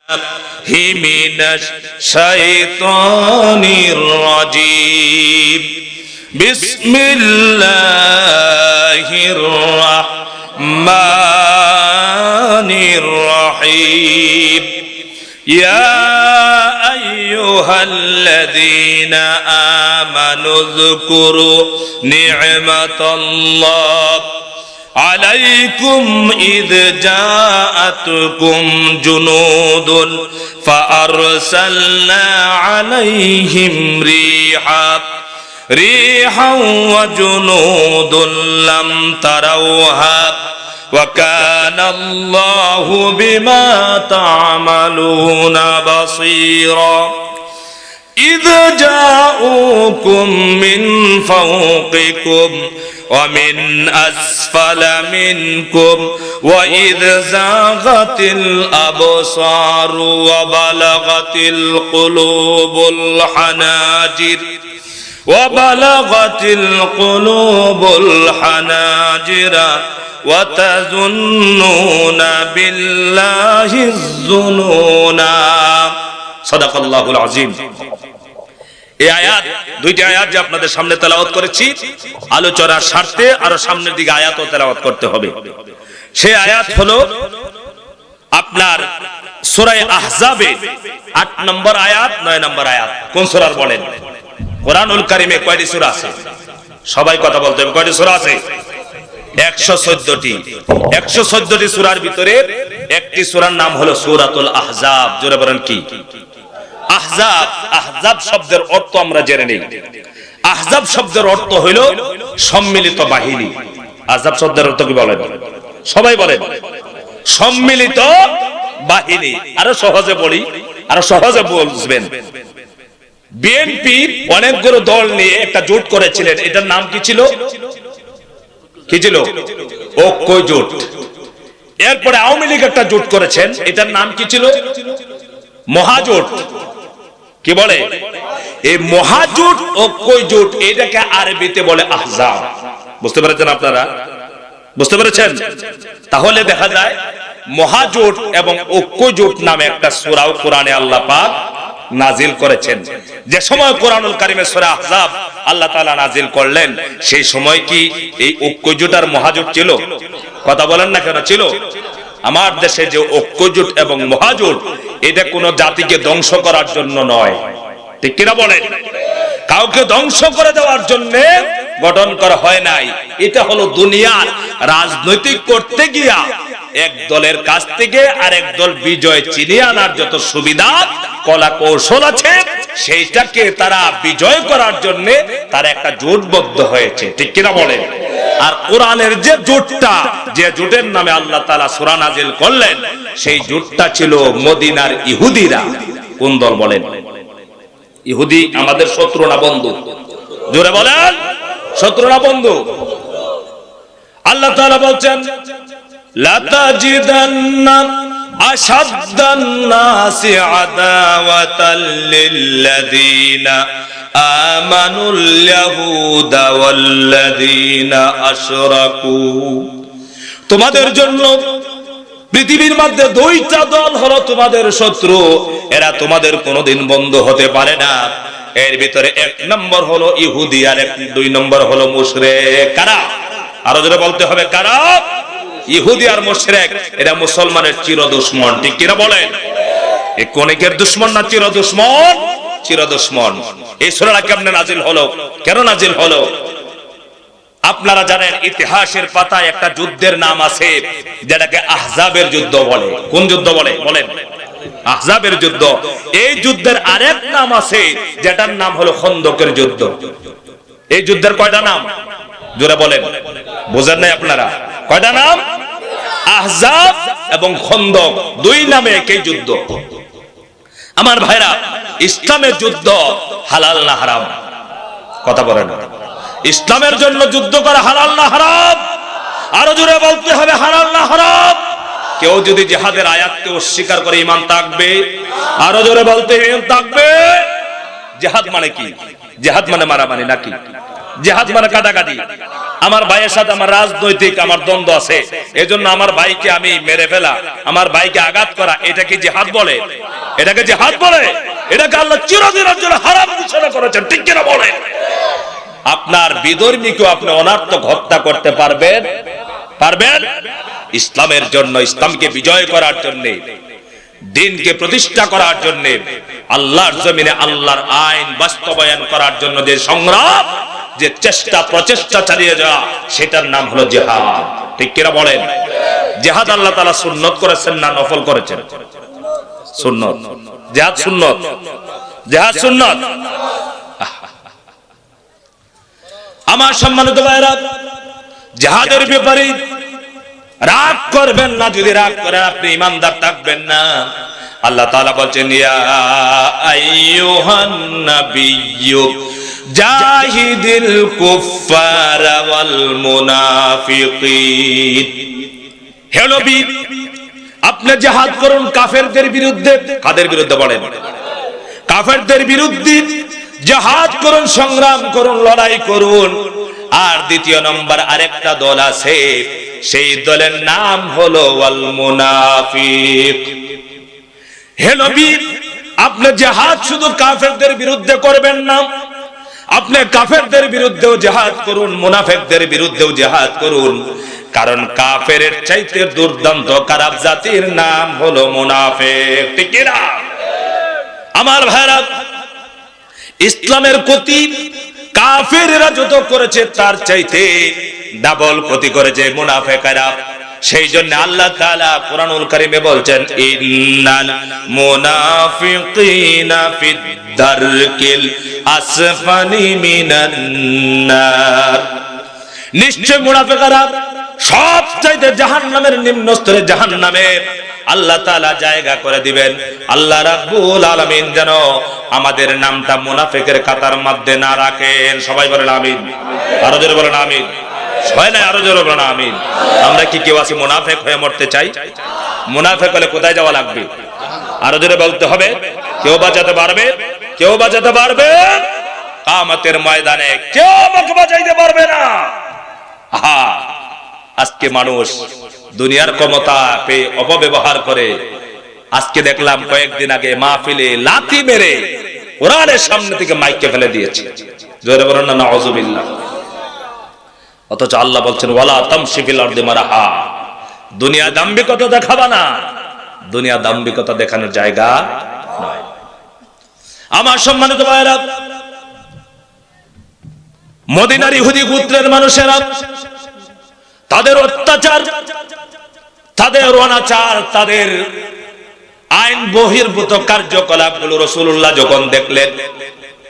من الشيطان الرجيم بسم الله الرحمن الرحيم يا أيها الذين آمنوا اذكروا نعمة الله عليكم إذ جاءتكم جنود فأرسلنا عليهم ريحا وجنود لم تروها وكان الله بما تعملون بصيرا إذ جاءوكم من فوقكم ومن أسفل منكم وإذ زاغت الأبصار وبلغت القلوب الحناجر وتظنون بالله الظنونا صدق الله العظيم। এই আয়াত, দুইটি আয়াত যে আপনাদের সামনে তেলাওয়াত করেছি, আলোচনার স্বার্থে আরো সামনের দিকে আয়াতও তেলাওয়াত করতে হবে। সেই আয়াত হলো আপনার সূরা আহজাবের 8 নম্বর আয়াত, 9 নম্বর আয়াত। কোন সূরার বলেন? কোরআনুল কারীমে কয়টি সূরা আছে? সবাই কথা বলতে হবে। কয়টি সূরা আছে? 114টি। 114টি সূরার ভিতরে একটি সূরার নাম হলো সূরাতুল আহজাব। জোরে বলেন কি? আহজাব। আহজাব শব্দের অর্থ আমরা জেনে নেই। আহজাব শব্দের অর্থ হইল সম্মিলিত বাহিনী। আহজাব শব্দের অর্থ কি বলেন? সবাই বলেন। সম্মিলিত বাহিনী। আরো সহজে বলি, আরো সহজে বুঝবেন। বিএনপি অনেকগুলো দল নিয়ে একটা জোট করেছিলেন, এটার নাম কি ছিল? কি ছিল? ঐক্য জোট। এরপরে আওয়ামী লীগ একটা জোট করেছেন, এটার নাম কি ছিল? মহাজোট। কি বলে? এই মহাজোট, ঐক্য জোট, এটাকে আরবিতে বলে আহজাব। বুঝতে পেরেছেন আপনারা? বুঝতে পেরেছেন? তাহলে দেখা যায় মহাজোট এবং ঐক্য জোট নামে একটা সূরাও কোরআনে আল্লাহ পাক নাজিল করেছেন। যে সময় কোরআনুল কারীমে সূরা আহজাব আল্লাহ তাআলা নাজিল করলেন, সেই সময় কি এই ঐক্য জোট আর মহাজোট ছিল? কথা বলেন না কেন? ছিল। আমার দেশে যে ঐক্য জোট এবং মহাজোট, এটা কোন জাতিকে ধ্বংস করার জন্য নয়, ঠিক কিনা বলেন? কাউকে ধ্বংস করে দেওয়ার জন্য গঠন করা হয় নাই। এটা হলো দুনিয়ার রাজনৈতিক করতে গিয়া এক দলের কাছ থেকে আরেক দল বিজয় চিনিয়ে আনার যত সুবিধা কলা কৌশল আছে, সেইটাকে তারা বিজয় করার জন্য তারা একটা জোটবদ্ধ হয়েছে, ঠিক কিনা বলেন? আর কোরআনের যে জোটটা, যে জোটের নামে আল্লাহ তাআলা সূরা নাজিল করলেন, সেই জোটটা ছিল মদিনার ইহুদিরা। কোন দল বলেন? ইহুদি আমাদের শত্রু না বন্ধু? জোরে বলেন, শত্রু না বন্ধু? আল্লাহ তাআলা বলছেন, লা তাজিদান্না আশাদ্দান নাসি আদাওয়াতাল লিল্লাযীনা আমানুল ইয়াহুদা ওয়াল্লাযীনা আশরাকু। তোমাদের জন্য পৃথিবীর মধ্যে দুইটা দল হলো তোমাদের শত্রু, এরা তোমাদের কোনোদিন বন্ধু হতে পারে না। এর ভিতরে 1 নম্বর হলো ইহুদি, আর 2 নম্বর হলো মুশরিক। কারা? আরো জোরে বলতে হবে, কারা? ইহুদি আর মুশরিক। এরা মুসলমানের চির দুশমন, ঠিক কিনা বলেন? এই কোনিকের দুশমন না চির দুশমন? চির দুশমন। এই সূরাটা কেমনে নাজিল হলো? কেন নাজিল হলো? আপনারা জানেন ইতিহাসের পাতায় একটা যুদ্ধের নাম আছে যেটাকে আহজাবের যুদ্ধ বলে। কোন যুদ্ধ বলে? বলেন। আহজাবের যুদ্ধ। এই যুদ্ধের আরেক নাম আছে যেটার নাম হলো খন্দকের যুদ্ধ। এই যুদ্ধের কয়টা নাম? জোরে বলেন, বুঝেন নাই আপনারা? কয়টা নাম? আহজাব এবং খন্দক, 2 নামে একই যুদ্ধ। আমার ভাইরা, ইসলামের যুদ্ধ হালাল না হারাম? কথা বলেন। ইসলামের জন্য যুদ্ধ করা হালাল না হারাম? আরো জোরে বলতে হবে, হালাল না হারাম? কেউ যদি জিহাদের আয়াতকে অস্বীকার করে ঈমান থাকবে? আরো জোরে বলতে হবে, ঈমান থাকবে। জিহাদ মানে কি? জিহাদ মানে মারামারি নাকি? জিহাদ মানে কাটাকাটি। আমার ভাইয়ের সাথে আমার রাজনৈতিক আমার দ্বন্দ্ব আছে, এজন্য আমার ভাইকে আমি মেরে ফেলা, আমার ভাইকে আঘাত করা, এটা কি জিহাদ বলে? এটাকে জিহাদ বলে? এটাকে আল্লাহ চিরদিনের জন্য হারাম ঘোষণা করেছেন, ঠিক কিনা বলেন? আপনার বিধর্মীকে আপনি অনার্থক হত্যা করতে পারবেন? পারবেন? ইসলামের জন্য, ইসলামকে বিজয় করার জন্য, দ্বীনকে প্রতিষ্ঠা করার জন্য, আল্লাহর জমিনে আল্লাহর আইন বাস্তবায়ন করার জন্য যে সংগ্রাম, যে চেষ্টা প্রচেষ্টা চালিয়ে যাওয়া, সেটার নাম হলো জিহাদ, ঠিক কিনা বলেন? জিহাদ আল্লাহ তাআলা সুন্নত করেছেন না নফল করেছেন? সুন্নত। জিহাদ সুন্নত, জিহাদ সুন্নত। আমার সম্মানিত ভাইরা, জিহাদের ব্যাপারে রাগ করবেন না। যদি রাগ করেন আপনি ঈমানদার থাকবেন না। আল্লাহ তাআলা বলেন, ইয়া আইয়ুহান নাবিয়্যু জাহিদিল কুফফারা ওয়াল মুনাফিকিন। হে নবী, আপনি জিহাদ করুন কাফেরদের বিরুদ্ধে। কাদের বিরুদ্ধে বলেন? কাফেরদের বিরুদ্ধে জিহাদ করুন, সংগ্রাম করুন, লড়াই করুন। আর দ্বিতীয় নম্বর আরেকটা দল আছে, সেই দলের নাম হলো ওয়াল মুনাফিক। হে নবী, আপনি জিহাদ শুধু কাফেরদের বিরুদ্ধে করবেন না, আপনি কাফেরদের বিরুদ্ধেও জিহাদ করুন, মুনাফিকদের বিরুদ্ধেও জিহাদ করুন। কারণ কাফেরের চাইতে দুর্দান্ত খারাপ জাতির নাম হলো মুনাফিক, ঠিক না? আমার ভাইরা, ইসলামের ক্ষতি কাফেররা যত করেছে তার চাইতে ডাবল ক্ষতি করেছে মুনাফিকরা। সেই জন্য আল্লাহ তাআলা কুরআনুল কারীমে বলছেন, ইন্নাল মুনাফিকিনা ফিদ দারকিল আসফালি মিনান নার। নিশ্চয় মুনাফিকরা সবচাইতে জাহান্নামের নিম্ন স্তরে, জাহান্নামে আল্লাহ তাআলা জায়গা করে দিবেন। আল্লাহ রাব্বুল আলামিন যেন আমাদের নামটা মুনাফিকের কাতার মধ্যে না রাখেন। সবাই বলেন আমিন। আরো জোরে বলেন আমিন। হয় না? আরো জোরে বলেন আমিন। আমরা কি কেউ আছি মুনাফিক হয়ে মরতে চাই? মুনাফিক হলে কোথায় যাওয়া লাগবে? আরো জোরে বলতে হবে। কেউ বাঁচাতে পারবে? কেউ বাঁচাতে পারবে? কিয়ামতের ময়দানে কেউ আমাকে বাঁচাইতে পারবে না। আহা, আজকে মানুষ দুনিয়ার ক্ষমতা পেয়ে অপব্যবহার করে। আজকে দেখলাম কয়েকদিন আগে মাহফিলে লাথি মেরে কোরআনের সামনে থেকে মাইকে ফেলে দিয়েছে। জোরে বলেন না নাউযুবিল্লাহ। অথচ আল্লাহ বলছেন, ওয়ালা তামশি ফিল আরদি মারহা। দুনিয়া দাম্ভিকতা দেখাবা না, দুনিয়া দাম্ভিকতা দেখানোর জায়গা নয়। আমার সম্মানিত ভাইরা, মদিনার ইহুদি গোত্রের মানুষেরা তাদের অত্যাচার, তাদের অনাচার, তাদের আইন বহির্ভূত কার্যকলাপগুলো রাসূলুল্লাহ যখন দেখলেন,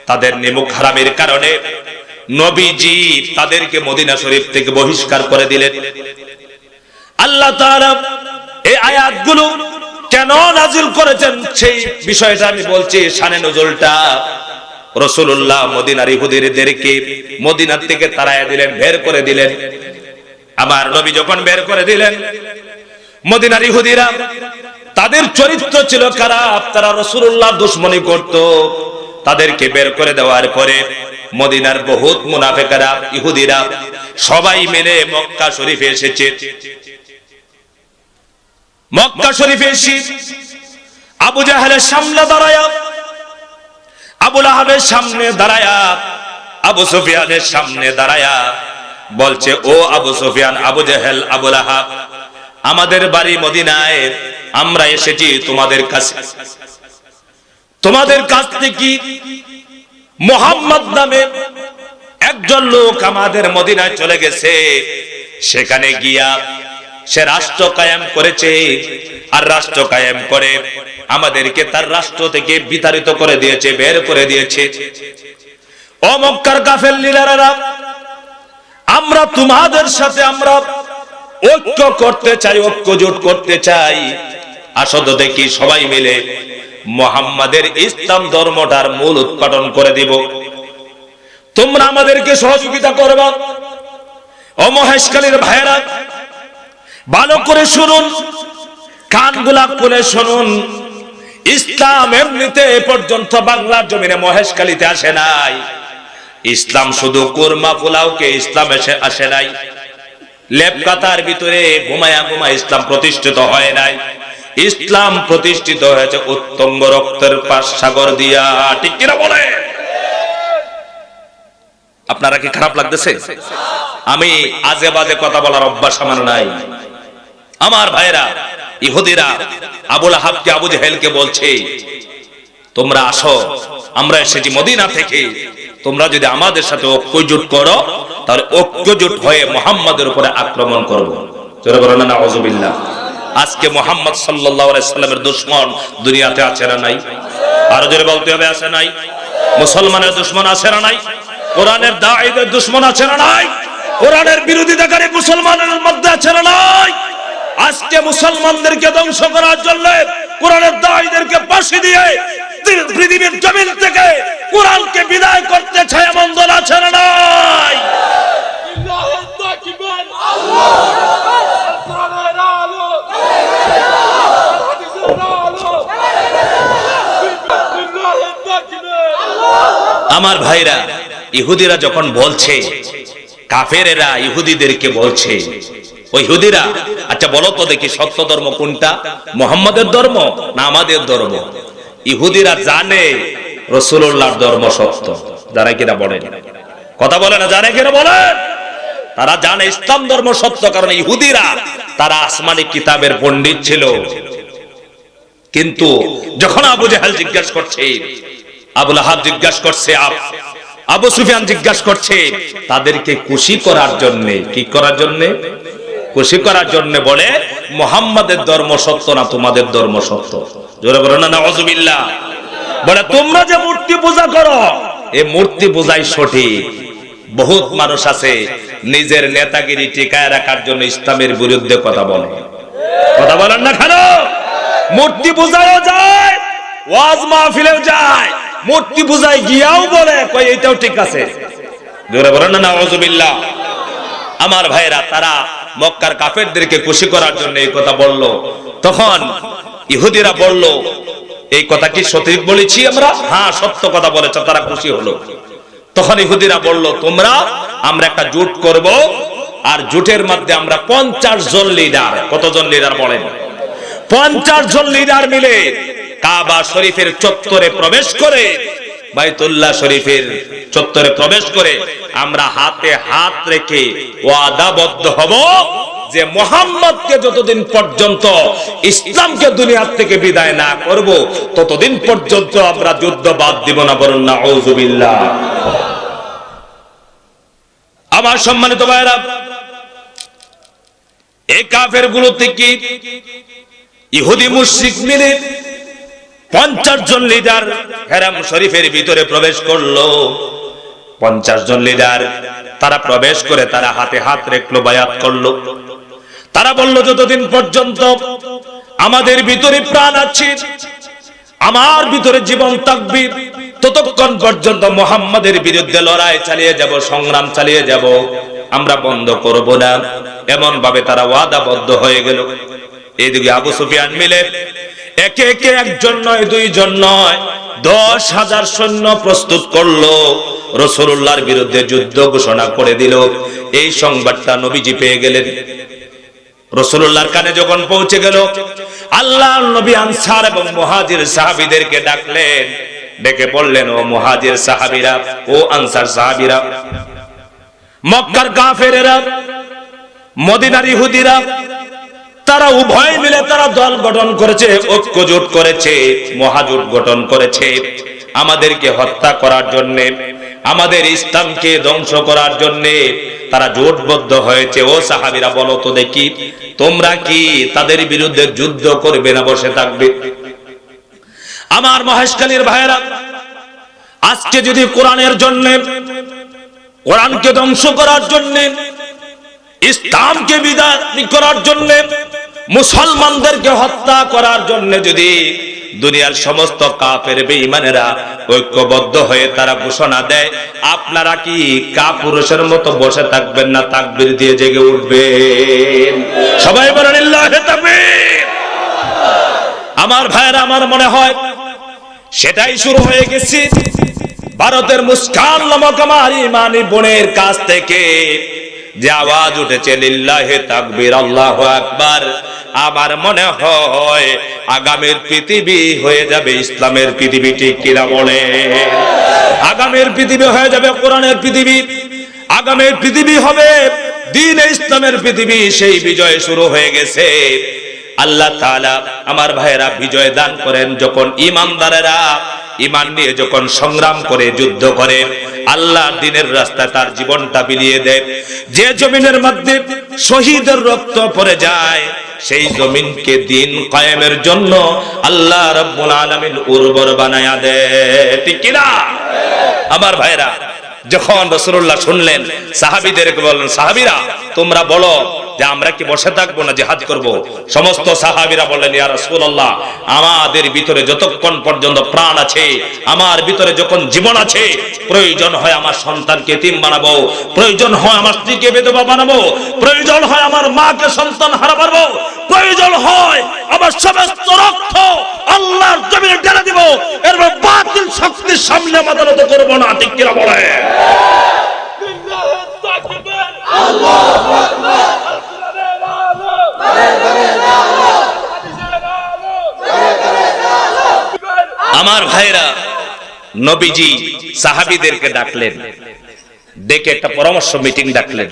তাদের নিমুখ হারামের কারণে নবীজি তাদেরকে মদিনা শরীফ থেকে বহিষ্কার করে দিলেন। আল্লাহ তাআলা এই আয়াতগুলো কেন নাজিল করেছেন সেই বিষয়টা আমি বলছি, শানে নজুলটা। রাসূলুল্লাহ মদিনার ইহুদিদেরকে মদিনা থেকে তাড়াইয়া দিলেন, বের করে দিলেন। আমার নবী যখন বের করে দিলেন, মদিনার ইহুদিরা তাদের চরিত্র ছিল খারাপ, তারা রাসূলুল্লাহ দুশমনি করত। তাদেরকে বের করে দেওয়ার পরে মদিনার বহুত মুনাফিকরা, ইহুদিরা সবাই মিলে মক্কা শরীফে এসেছে। মক্কা শরীফে এসে আবু জাহেলের সামনে দাঁড়ায়া, আবু লাহাবের সামনে দাঁড়ায়া, আবু সুফিয়ানের সামনে দাঁড়ায়া বলছে, ও আবু সুফিয়ান, আবু জাহেল, আবু লাহাব, আমাদের বাড়ি মদিনায়, আমরা এসেছি তোমাদের কাছে। তোমাদের কাছ থেকে মুহাম্মদ নামে একজন লোক আমাদের মদিনায় চলে গেছে। সেখানে গিয়া সে রাষ্ট্র কায়েম করেছে, আর রাষ্ট্র কায়েম করে আমাদেরকে তার রাষ্ট্র থেকে বিতাড়িত করে দিয়েছে, বের করে দিয়েছে। ও মক্কার কাফের লিডাররা, আমরা তোমাদের সাথে আমরা ঐক্য করতে চাই, ঐক্য জোট করতে চাই। আসো তো দেখি সবাই মিলে মুহাম্মাদের ইসলাম ধর্মটার মূল উৎপাদন করে দিব। তোমরা আমাদেরকে সহযোগিতা করবা। ও মহেশখালীর ভাইরা, ভালো করে শুনুন, কানগুলা খুলে শুনুন। ইসলাম এমনিতে এ পর্যন্ত বাংলার জমিনে মহেশখালীতে আসে নাই। ইসলাম শুধু কোরমা পোলাওকে ইসলাম আসে নাই, লেপ কাতার ভিতরে ঘুমায়া ঘুমায় ইসলাম প্রতিষ্ঠিত হয় নাই। ইসলাম প্রতিষ্ঠিত হয়েছে উত্তঙ্গ রক্তের পাশ সাগর দিয়া। ঠিক কিনা বলে? আপনারা কি খারাপ লাগতেছে? আমি আজে বাজে কথা বলার অভ্যাস আমার নাই। আমার ভাইরা, ইহুদিরা আবু লাহাবকে, আবু জেহেলকে বলছে, তোমরা আসো, আমরা এসেছি মদিনা থেকে, তোমরা যদি আমাদের সাথে ঐক্যজোট করো তাহলে ঐক্যজোট হয়ে মুহাম্মাদের উপরে আক্রমণ করব। জোরে বলেন না নাউযুবিল্লাহ। আজকে মুহাম্মদ সাল্লাল্লাহু আলাইহি সাল্লামের দুশমন দুনিয়াতে আছে না নাই? আরো জোরে বলতে হবে, আছে নাই? মুসলমানের দুশমন আছে না নাই? কোরআনের দাঈদের দুশমন আছে না নাই? কোরআনের বিরোধিতাকারী মুসলমানের মধ্যে আছে না নাই? আজকে মুসলমানদেরকে ধ্বংস করার জন্য কোরআনের দাঈদেরকে ফাঁসি দিয়ে পৃথিবীর জমিন থেকে কোরআনকে বিদায় করতে চায় এমন দল আছে না নাই? আমার ভাইরা, ইহুদিরা যখন বলছে, কাফেরেরা ইহুদিদেরকে বলছে, ওই ইহুদিরা, আচ্ছা বলো তো দেখি সত্য ধর্ম কোনটা, মুহাম্মাদের ধর্ম না আমাদের ধর্ম? ইহুদিরা জানে রাসূলুল্লাহর ধর্ম সত্য, যারা কিনা বলেন, কথা বলে না, জানে কিনা বলেন? তারা জানে ইসলাম ধর্ম সত্য, কারণ ইহুদিরা তারা আসমানি কিতাবের পণ্ডিত ছিল। কিন্তু যখন আবু জেহেল জিজ্ঞাসা করছে, আবু লাহাব জিজ্ঞাসা করছে, আবু সুফিয়ান জিজ্ঞাসা করছে, তাদেরকে খুশি করার জন্য, কি করার জন্য? খুশি করার জন্য বলে, মুহাম্মাদের ধর্ম সত্য না তোমাদের ধর্ম সত্য? জোরে বলেন না নাউযুবিল্লাহ। বলে তোমরা যে মূর্তি পূজা করো, এই মূর্তি পূজাই সঠিক। বহুত মানুষ আছে নিজের নেতাগিরি টিকায় রাখার জন্য ইসলামের বিরুদ্ধে কথা বলে। কথা বলেন না কেন? মূর্তি পূজায়ও যায়, ওয়াজ মাহফিলেও যায়, মূর্তি পূজায় গিয়াও বলে কই এইটাও ঠিক আছে। জোরে বলেন না নাউযুবিল্লাহ। আমার ভাইরা, তারা মক্কার কাফেরদেরকে খুশি করার জন্য এই কথা বলল। তখন ইহুদিরা বলল, এই কথা কি সঠিক বলেছি আমরা? হ্যাঁ, সত্য কথা বলেছ। তারা খুশি হলো। তখন ইহুদিরা বলল, আমরা একটা জোট করব, আর জোটের মধ্যে আমরা 50 জন লিডার, কতজন লিডার বলেন? 50 জন লিডার মিলে কাবা শরীফের চত্বরে প্রবেশ করে, বাইতুল্লাহ শরীফের চত্বরে প্রবেশ করে আমরা হাতে হাত রেখে ওয়াদাবদ্ধ হব যে মুহাম্মদকে যতদিন পর্যন্ত ইসলামকে দুনিয়া থেকে বিদায় না করব ততদিন পর্যন্ত আমরা যুদ্ধ বাদ দিব না। বলুন নাউযুবিল্লাহ। আমার সম্মানিত ভাইরা, এই কাফেরগুলো থেকে ইহুদি মুশরিক মিলে 50 জন লিডার হারাম শরীফের ভিতরে প্রবেশ করলো। 50 জন লিডার তারা প্রবেশ করে তারা হাতে হাত রেখলো, বায়াত করলো। তারা বলল, যতদিন পর্যন্ত আমাদের ভিতরে প্রাণ আছে, আমার ভিতরে জীবন থাকবে, ততক্ষণ পর্যন্ত মুহাম্মাদের বিরুদ্ধে লড়াই চালিয়ে যাব, সংগ্রাম চালিয়ে যাব, আমরা বন্ধ করব না। এমন ভাবে তারা ওয়াদাবদ্ধ হয়ে গেল। এইদিকে আবু সুফিয়ান মিলে একে একে একজন নয়, দুইজন নয়, 10,000 সৈন্য প্রস্তুত করলো, রাসূলুল্লাহর বিরুদ্ধে যুদ্ধ ঘোষণা করে দিল। এই সংবাদটা নবীজি পেয়ে গেলেন। রাসূলুল্লাহর কানে যখন পৌঁছে গেল, আল্লাহর নবী আনসার এবং মুহাজির সাহাবীদেরকে ডাকলেন, ডেকে বললেন, ও মুহাজির সাহাবীরা, ও আনসার সাহাবীরা, মক্কার কাফেরেরা, মদিনার ইহুদিরা, তারা উভয় মিলে তারা দল গঠন করেছে, ঐক্যজোট করেছে, মহাজোট গঠন করেছে আমাদেরকে হত্যা করার জন্য, আমাদের ইসলামকে ধ্বংস করার জন্য তারা জোটবদ্ধ হয়েছে। ও সাহাবীরা, বলো তো দেখি, তোমরা কি তাদের বিরুদ্ধে যুদ্ধ করবে না বসে থাকবে? আমার মহেশখালীর ভাইয়েরা, আজকে যদি কোরআনের জন্য, কোরআনকে ধ্বংস করার জন্য, ইসলামকে বিদায় করার জন্য, মুসলমানদেরকে হত্যা করার জন্য যদি দুনিয়ার সমস্ত কাফের বেঈমানেরা ঐক্যবদ্ধ হয়ে তারা ঘোষণা দেয়, আপনারা কি কাপুরুষের মতো বসে থাকবেন না? তাকবীর দিয়ে জেগে উঠবেন। সবাই বলেন আল্লাহু তাকবীর। আমার ভাইরা, আমার মনে হয় সেটাই শুরু হয়ে গেছে। ভারতের মুস্কান নামক আমার ইমানি বোনের কাছ থেকে যে আওয়াজ উঠেছে লিল্লাহি তাকবীর আল্লাহু আকবার, আমার মনে হয় আগামীর পৃথিবী হয়ে যাবে ইসলামের পৃথিবী। ঠিক কিনা বলে? আগামীর পৃথিবী হয়ে যাবে কোরআনের পৃথিবী, আগামীর পৃথিবী হবে দ্বীন ইসলামের পৃথিবী। সেই বিজয় শুরু হয়ে গেছে। আল্লাহ তাআলা আমার ভাইয়েরা বিজয় দান করেন যখন ঈমানদারেরা ঈমান নিয়ে যখন সংগ্রাম করে যুদ্ধ করে আল্লাহর দ্বীনের রাস্তায় তার জীবনটা বিলিয়ে দেয়। যে জমিনের মধ্যে শহীদের রক্ত পড়ে যায় সেই জমিনকে দ্বীন কায়েমের জন্য আল্লাহ রাব্বুল আলামিন উর্বর বানায়া দেয়। ঠিক কি না? আমার ভাইরা যখন রাসূলুল্লাহ শুনলেন সাহাবীদেরকে বললেন, সাহাবীরা তোমরা বলো যে আমরা কি বসে থাকবো না জিহাদ করব? সমস্ত সাহাবীরা বললেন, ইয়া রাসূলুল্লাহ, আমাদের ভিতরে যতক্ষণ পর্যন্ত প্রাণ আছে, আমার ভিতরে যখন জীবন আছে, প্রয়োজন হয় আমার সন্তানকে এতিম বানাবো, প্রয়োজন হয় আমার স্ত্রীকে বিধবা বানাবো, প্রয়োজন হয় আমার মাকে সন্তান হারা বানাবো, প্রয়োজন হয় আমার সমস্ত রক্ত আল্লাহর জমিনে ঢেলে দিব, এরপর বাতিল শক্তির সামনে মাথা নত করব না। ঠিক কিনা বলে? আল্লাহু আকবার। আমার ভাইরা নবীজি সাহাবীদেরকে ডাকলেন, ডেকে একটা পরামর্শ মিটিং ডাকলেন।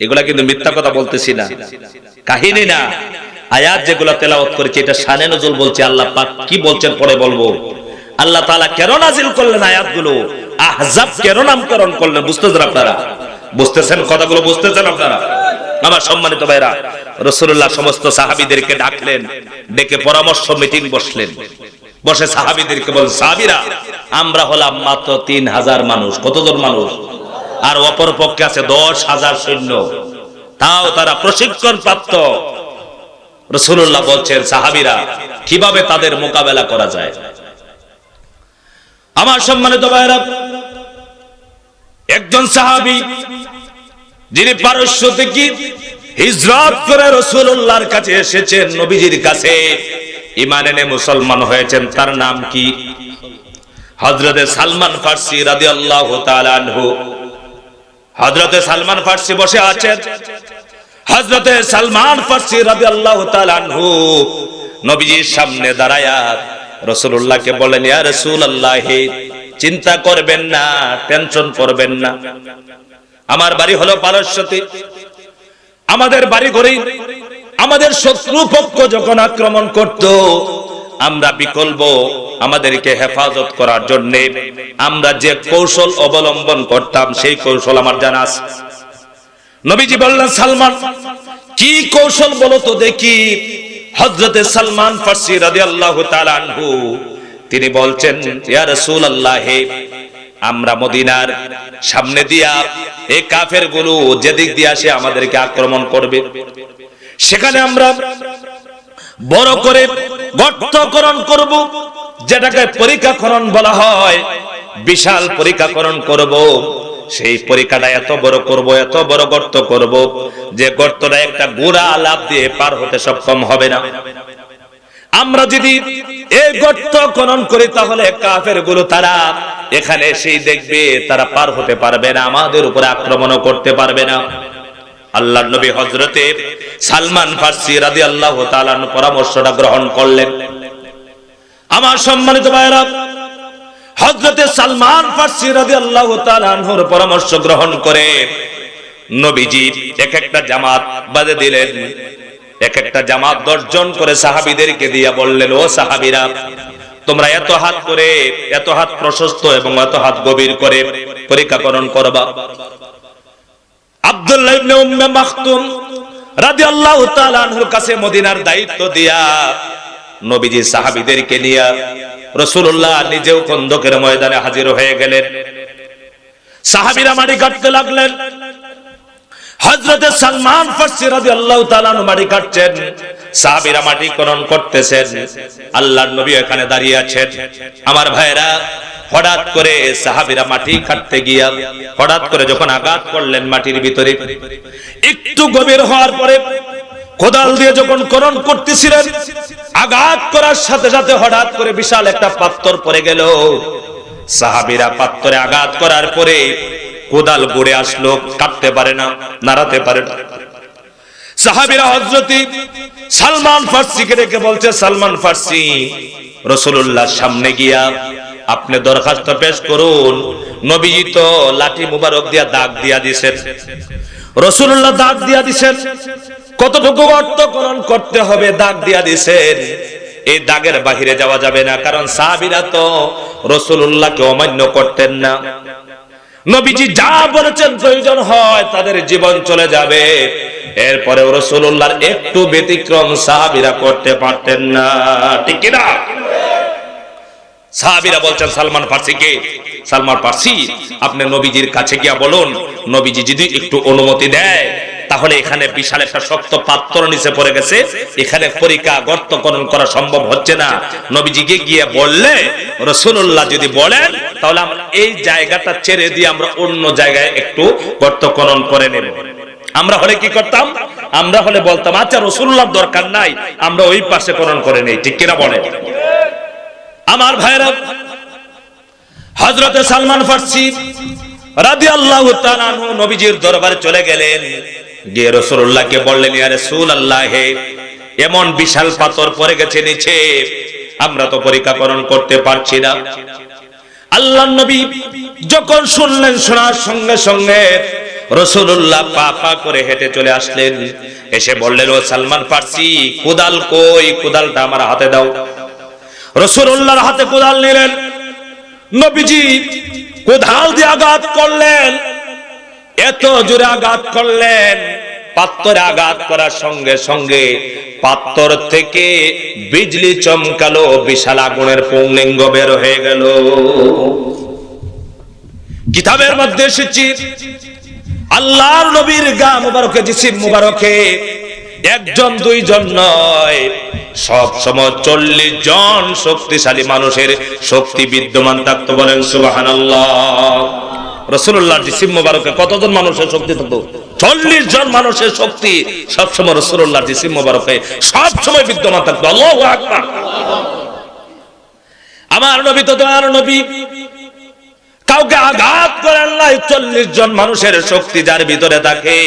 এগুলা কিন্তু মিথ্যা কথা বলতেছি না, কাহিনী না, আয়াত যেগুলা তেলাওয়াত করেছি এটা শানে নজুল বলছে। আল্লাহ পাক কি বলছেন পরে বলবো। আল্লাহ তাআলা কেন নাজিল করলেন আয়াতগুলো, আহজাব কেন নামকরণ করলেন, বুঝতেছেন আপনারা? বুঝতেছেন কথাগুলো? বুঝতেছেন আপনারা? আমার সম্মানিত ভাইরা, রাসূলুল্লাহ সমস্ত সাহাবীদেরকে ডাকলেন, ডেকে পরামর্শ মিটিং বসলেন। বসে সাহাবীদেরকে বলেন, সাহাবীরা আমরা হলাম মাত্র 3000 মানুষ। কতজন মানুষ? আর অপর পক্ষে আছে 10,000 সৈন্য, তাও তারা প্রশিক্ষণ প্রাপ্ত। রাসূলুল্লাহ বলছেন, সাহাবীরা কিভাবে তাদের মোকাবেলা করা যায়? আমার সম্মানিত ভাইরা, একজন সাহাবী যিনি পারস্য থেকে হিজরত করে রাসূলুল্লাহর কাছে এসেছেন, নবীজির কাছে ঈমান এনে মুসলমান হয়েছেন, তার নাম কি? হযরতে সালমান ফারসি রাদিয়াল্লাহু তাআলা আনহু। হযরতে সালমান ফারসি বসে আছেন। হযরতে সালমান ফারসি রাদিয়াল্লাহু তাআলা আনহু নবীজির সামনে দাঁড়ায়া রাসূলুল্লাহকে বলেন, ইয়া রাসূলুল্লাহ, চিন্তা করবেন না, টেনশন করবেন না। আমার বাড়ি হলো পারস্যতে, আমাদের বাড়ি ঘরেই আমাদের শত্রু পক্ষ যখন আক্রমণ করত, আমরা বিকল্প আমাদেরকে হেফাজত করার জন্য আমরা যে কৌশল অবলম্বন করতাম সেই কৌশল আমার জানা আছে। নবীজি বললেন, সালমান কি কৌশল বলো তো দেখি। হযরতে সালমান ফারসি রাদিয়াল্লাহু তাআলা আনহু তিনি বলছেন, ইয়া রাসূলুল্লাহ, আমরা মদিনার সামনে দিয়া এই কাফেরগুলো যেদিক দিয়ে আসে আমাদেরকে আক্রমণ করবে, সেখানে আমরা বড় করে গর্তকরণ করব, যেটাকে পরিখাখনন বলা হয়। বিশাল পরিখাখনন করব, সেই পরিখাটা এত বড় করব, এত বড় গর্ত করব যে গর্তটা একটা গোড়া লাফ দিয়ে পার হতে সক্ষম হবে না। আমরা যদি এই গর্ত খনন করি তাহলে কাফেরগুলো তারা এখানে এসেই দেখবে, তারা পার হতে পারবে না, আমাদের উপরে আক্রমণও করতে পারবে না। আল্লাহর নবী হযরতে সালমান ফারসি রাদিয়াল্লাহু তাআলা পরামর্শটা গ্রহণ করলেন। আমার সম্মানিত ভাইরা, হযরতে সালমান ফারসি রাদিয়াল্লাহু তাআলা আনহুর পরামর্শ গ্রহণ করে নবীজি এক একটা জামাত বাঁধে দিলেন। এক একটা জামাত 10 জন করে সাহাবীদেরকে দিয়া বললেন, ও সাহাবীরা, তোমরা এত হাত করে, এত হাত প্রশস্ত এবং এত হাত গভীর করে পরিখাখনন করবা। আব্দুল্লাহ ইবনে উম্মে মাকতুম রাদিয়াল্লাহু তাআলা আনহুর কাছে মদিনার দায়িত্ব দিয়া নবীজি সাহাবীদেরকে নিয়ে রাসূলুল্লাহ নিজেও খন্দকের ময়দানে হাজির হয়ে গেলেন। সাহাবীরা মাটি কাটতে লাগলেন। হযরতে সালমান ফারসি রাদিয়াল্লাহু তাআলা মাটি কাটছেন, সাহাবীরা মাটি খনন করতেছেন, আল্লাহর নবী এখানে দাঁড়িয়ে আছেন। আমার ভাইরা, হঠাৎ করে সাহাবীরা মাটি কাটতে গিয়া হঠাৎ করে যখন আঘাত করলেন মাটির ভিতরে, একটু গভীর হওয়ার পরে কোদাল দিয়ে যখন খনন করতেছিলেন, আঘাত করার সাথে সাথে হঠাৎ করে বিশাল একটা পাথর পড়ে গেল। সাহাবীরা পাত্রে আঘাত করার পরে কোদাল গড়ে আসলো, কাটতে পারে না, নাড়াতে পারে না। সাহাবীরা হযরতি সালমান ফার্সিকে ডেকে বলছে, সালমান ফার্সি, রাসূলুল্লাহর সামনে গিয়া আপনি দরখাস্ত পেশ করুন। নবীজি তো লাঠি মুবারক দিয়া দাগ দিয়া দিয়েছেন, রাসূলুল্লাহ দাগ দিয়া দিয়েছেন, কতটুকু অর্থকরণ করতে হবে দাগ দিয়া দিয়েছেন। এই দাগের বাহিরে যাওয়া যাবে না, কারণ সাহাবীরা তো রাসূলুল্লাহকে অমান্য করতেন না। নবীজি যা বলেছেন প্রয়োজন হয় তাদের জীবন চলে যাবে, এরপরে রাসূলুল্লাহর একটু ব্যতিক্রম সাহাবীরা করতে পারতেন না, ঠিক কি না? সাহাবীরা বলছেন সালমান ফার্সিকে, সালমান ফার্সি আপনি নবীজির কাছে গিয়া বলুন, নবীজি যদি একটু অনুমতি দেয় তাহলে এখানে বিশাল একটা শক্ত পাথর নিচে পড়ে গেছে, এখানে পরিকা গর্ত খনন করা সম্ভব হচ্ছে না। নবীজিকে গিয়ে বললে, রাসূলুল্লাহ যদি বলেন তাহলে আমরা এই জায়গাটা ছেড়ে দিয়ে আমরা অন্য জায়গায় একটু গর্ত খনন করে নেব। আমরা হলে কি করতাম? আমরা হলে বলতাম আচ্ছা রাসূলুল্লাহর দরকার নাই, আমরা ওই পাশে খনন করে নেই, ঠিক কিনা বলেন? আমার ভাইরা, হযরতে সালমান ফার্সি রাদিয়াল্লাহু তাআলা আনহু নবীজির দরবারে চলে গেলেন, গিয়ে রাসূলুল্লাহকে বললেন, ইয়া রাসূলুল্লাহ, এমন বিশাল পাথর পড়ে গেছে নিচে, আমরা তো পরীক্ষাকরণ করতে পারছি না। আল্লাহর নবী যখন শুনলেন, শোনার সঙ্গে সঙ্গে রাসূলুল্লাহ পা পা করে হেঁটে চলে আসলেন, এসে বললেন, ও সালমান ফার্সি, কোদাল কই? কোদালটা আমার হাতে দাও। রাসূলুল্লাহর হাতে কোদাল নিলেন, নবীজি কোদাল দিয়ে আঘাত করলেন, এত জোরে আঘাত করলেন, পাথরে আঘাত করার সঙ্গে সঙ্গে পাথর থেকে বিজলি চমকালো, বিশাল আগুনের পুংলিঙ্গ বের হয়ে গেল। কিতাবের মধ্যে এসেছে আল্লাহর নবীর গা মুবারকে, জিসিম মুবারকে একজন দুইজন নয়, সব সময় 40 জন শক্তিশালী মানুষের শক্তি বিদ্যমান থাকতো। বলেন সুবহানাল্লাহ। রাসূলুল্লাহর জিসিম মুবারকে কতজন মানুষের শক্তি থাকতো? 40 জন মানুষের শক্তি সব সময় রাসূলুল্লাহর জিসিম মুবারকে সব সময় বিদ্যমান থাকতো। আল্লাহু আকবার। আমার নবী তো দয়ার নবী, কাউকে আঘাত করেন নাই। 40 জন মানুষের শক্তি যার ভিতরে থাকে,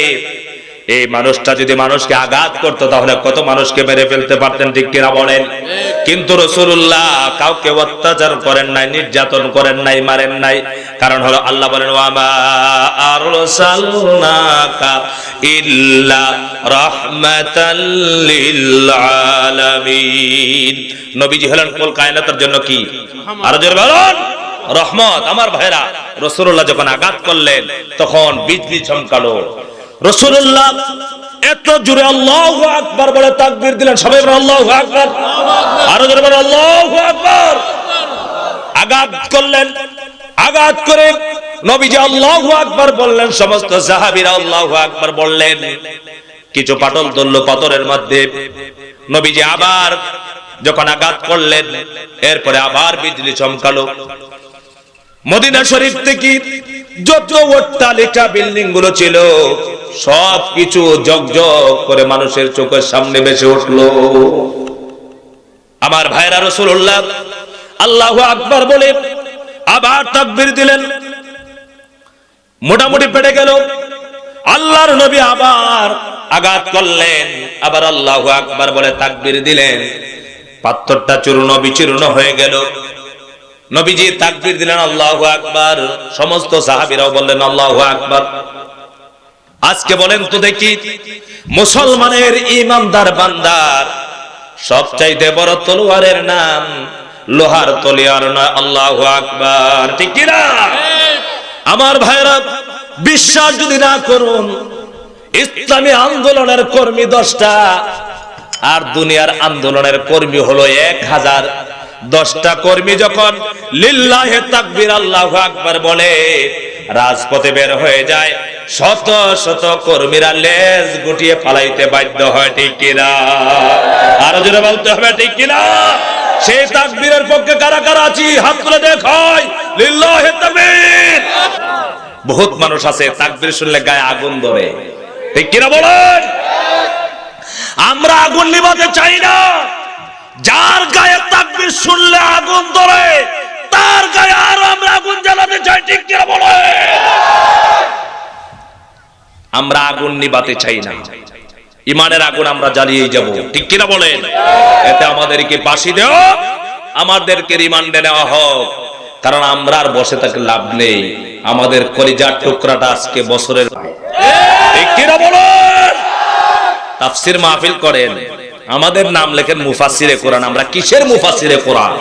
এই মানুষটা যদি মানুষকে আঘাত করতো তাহলে কত মানুষকে মেরে ফেলতে পারতেন, ঠিক কিনা বলেন? কিন্তু রাসূলুল্লাহ কাউকে অত্যাচার করেন নাই, নির্যাতন করেন নাই, মারেন নাই। কারণ হলো আল্লাহ বলেন, ওয়া মা আরসালনাকা ইল্লা রাহমাতাল লিল আলামিন। নবীজি হলেন কুল কায়নাতের জন্য কি? আরো জোরে বলুন, রহমত। আমার ভাইরা, রাসূলুল্লাহ যখন আঘাত করলেন তখন বিজলি চমকালো। রাসূলুল্লাহ এত জোরে আল্লাহু আকবার বলে তাকবীর দিলেন, সবাই বলেন আল্লাহু আকবার, আরো জোরে বলেন আল্লাহু আকবার। আঘাত করলেন, আঘাত করে নবীজি আল্লাহু আকবার বললেন, সমস্ত সাহাবীরা আল্লাহু আকবার বললেন। কিছু পাটল ধরলো পাথরের মধ্যে। নবীজি আবার যখন আঘাত করলেন, এরপরে আবার বিজলি চমকালো। মদিনা শরীফ থেকে যত অট্টালিকা বিল্ডিং গুলো ছিল সবকিছু জগজগ করে মানুষের চোখের সামনে ভেসে উঠলো। আমার ভাইরা, রাসূলুল্লাহ আল্লাহু আকবার বলে আবার তাকবীর দিলেন, মোটামুটি পেটে গেল। আল্লাহর নবী আবার আঘাত করলেন, আবার আল্লাহু আকবার বলে তাকবীর দিলেন, পাথরটা চূর্ণ বিচূর্ণ হয়ে গেল। নবীজি তাকবীর দিলেন, আল্লাহু আকবার। সমস্ত সাহাবীরাও বললেন আল্লাহু আকবার। আজকে বলেন তো দেখি, মুসলমানের ইমানদার বান্দার সবচাইতে বড় তলোয়ারের নাম লোহার তলোয়ার নয়, আল্লাহু আকবার, ঠিক কি না? আমার ভাইরা, বিশ্বাস যদি না করুন, ইসলামী আন্দোলনের কর্মী 10টা আর দুনিয়ার আন্দোলনের কর্মী হলো 1000। 10টা কর্মী যখন লিল্লাহে তাকবীর আল্লাহু আকবার বলে রাজপথে বের হয়ে যায়, শত শত কর্মীরা লেজ গুটিয়ে পালাইতে বাধ্য হয়, ঠিক কিনা? আরো জোরে বলতে হবে, ঠিক কিনা? সেই তাকবীরের পক্ষে কারা কারা আছি হাত তুলে দেখাই, লিল্লাহে তাকবীর। বহুত মানুষ আছে তাকবীর শুনলে গায়ে আগুন ধরে, ঠিক কিনা বলেন? আমরা আগুন নিভাতে চাই না। যার গায়ে তাকবীর শুনলে আগুন ধরে আপনার গায়ে আরো আমরা আগুন জ্বালাতে চাই, ঠিক কিনা বলে? আমরা আগুন নিবাতে চাই না, ইমানের আগুন আমরা জ্বালিয়ে যাব, ঠিক কিনা বলেন? এতে আমাদেরকে ফাঁসি দেও, আমাদেরকে রিমান্ডে নেওয়া হোক, কারণ আমরা আর বসে থাকলে লাভ নেই। আমাদের কলিজার টুকরাটা আজকে বছরের, ঠিক কিনা বলেন? তাফসীর মাহফিল করেন, আমাদের নাম লেখেন মুফাসসিরে কোরআন। আমরা কিসের মুফাসসিরে কোরআন?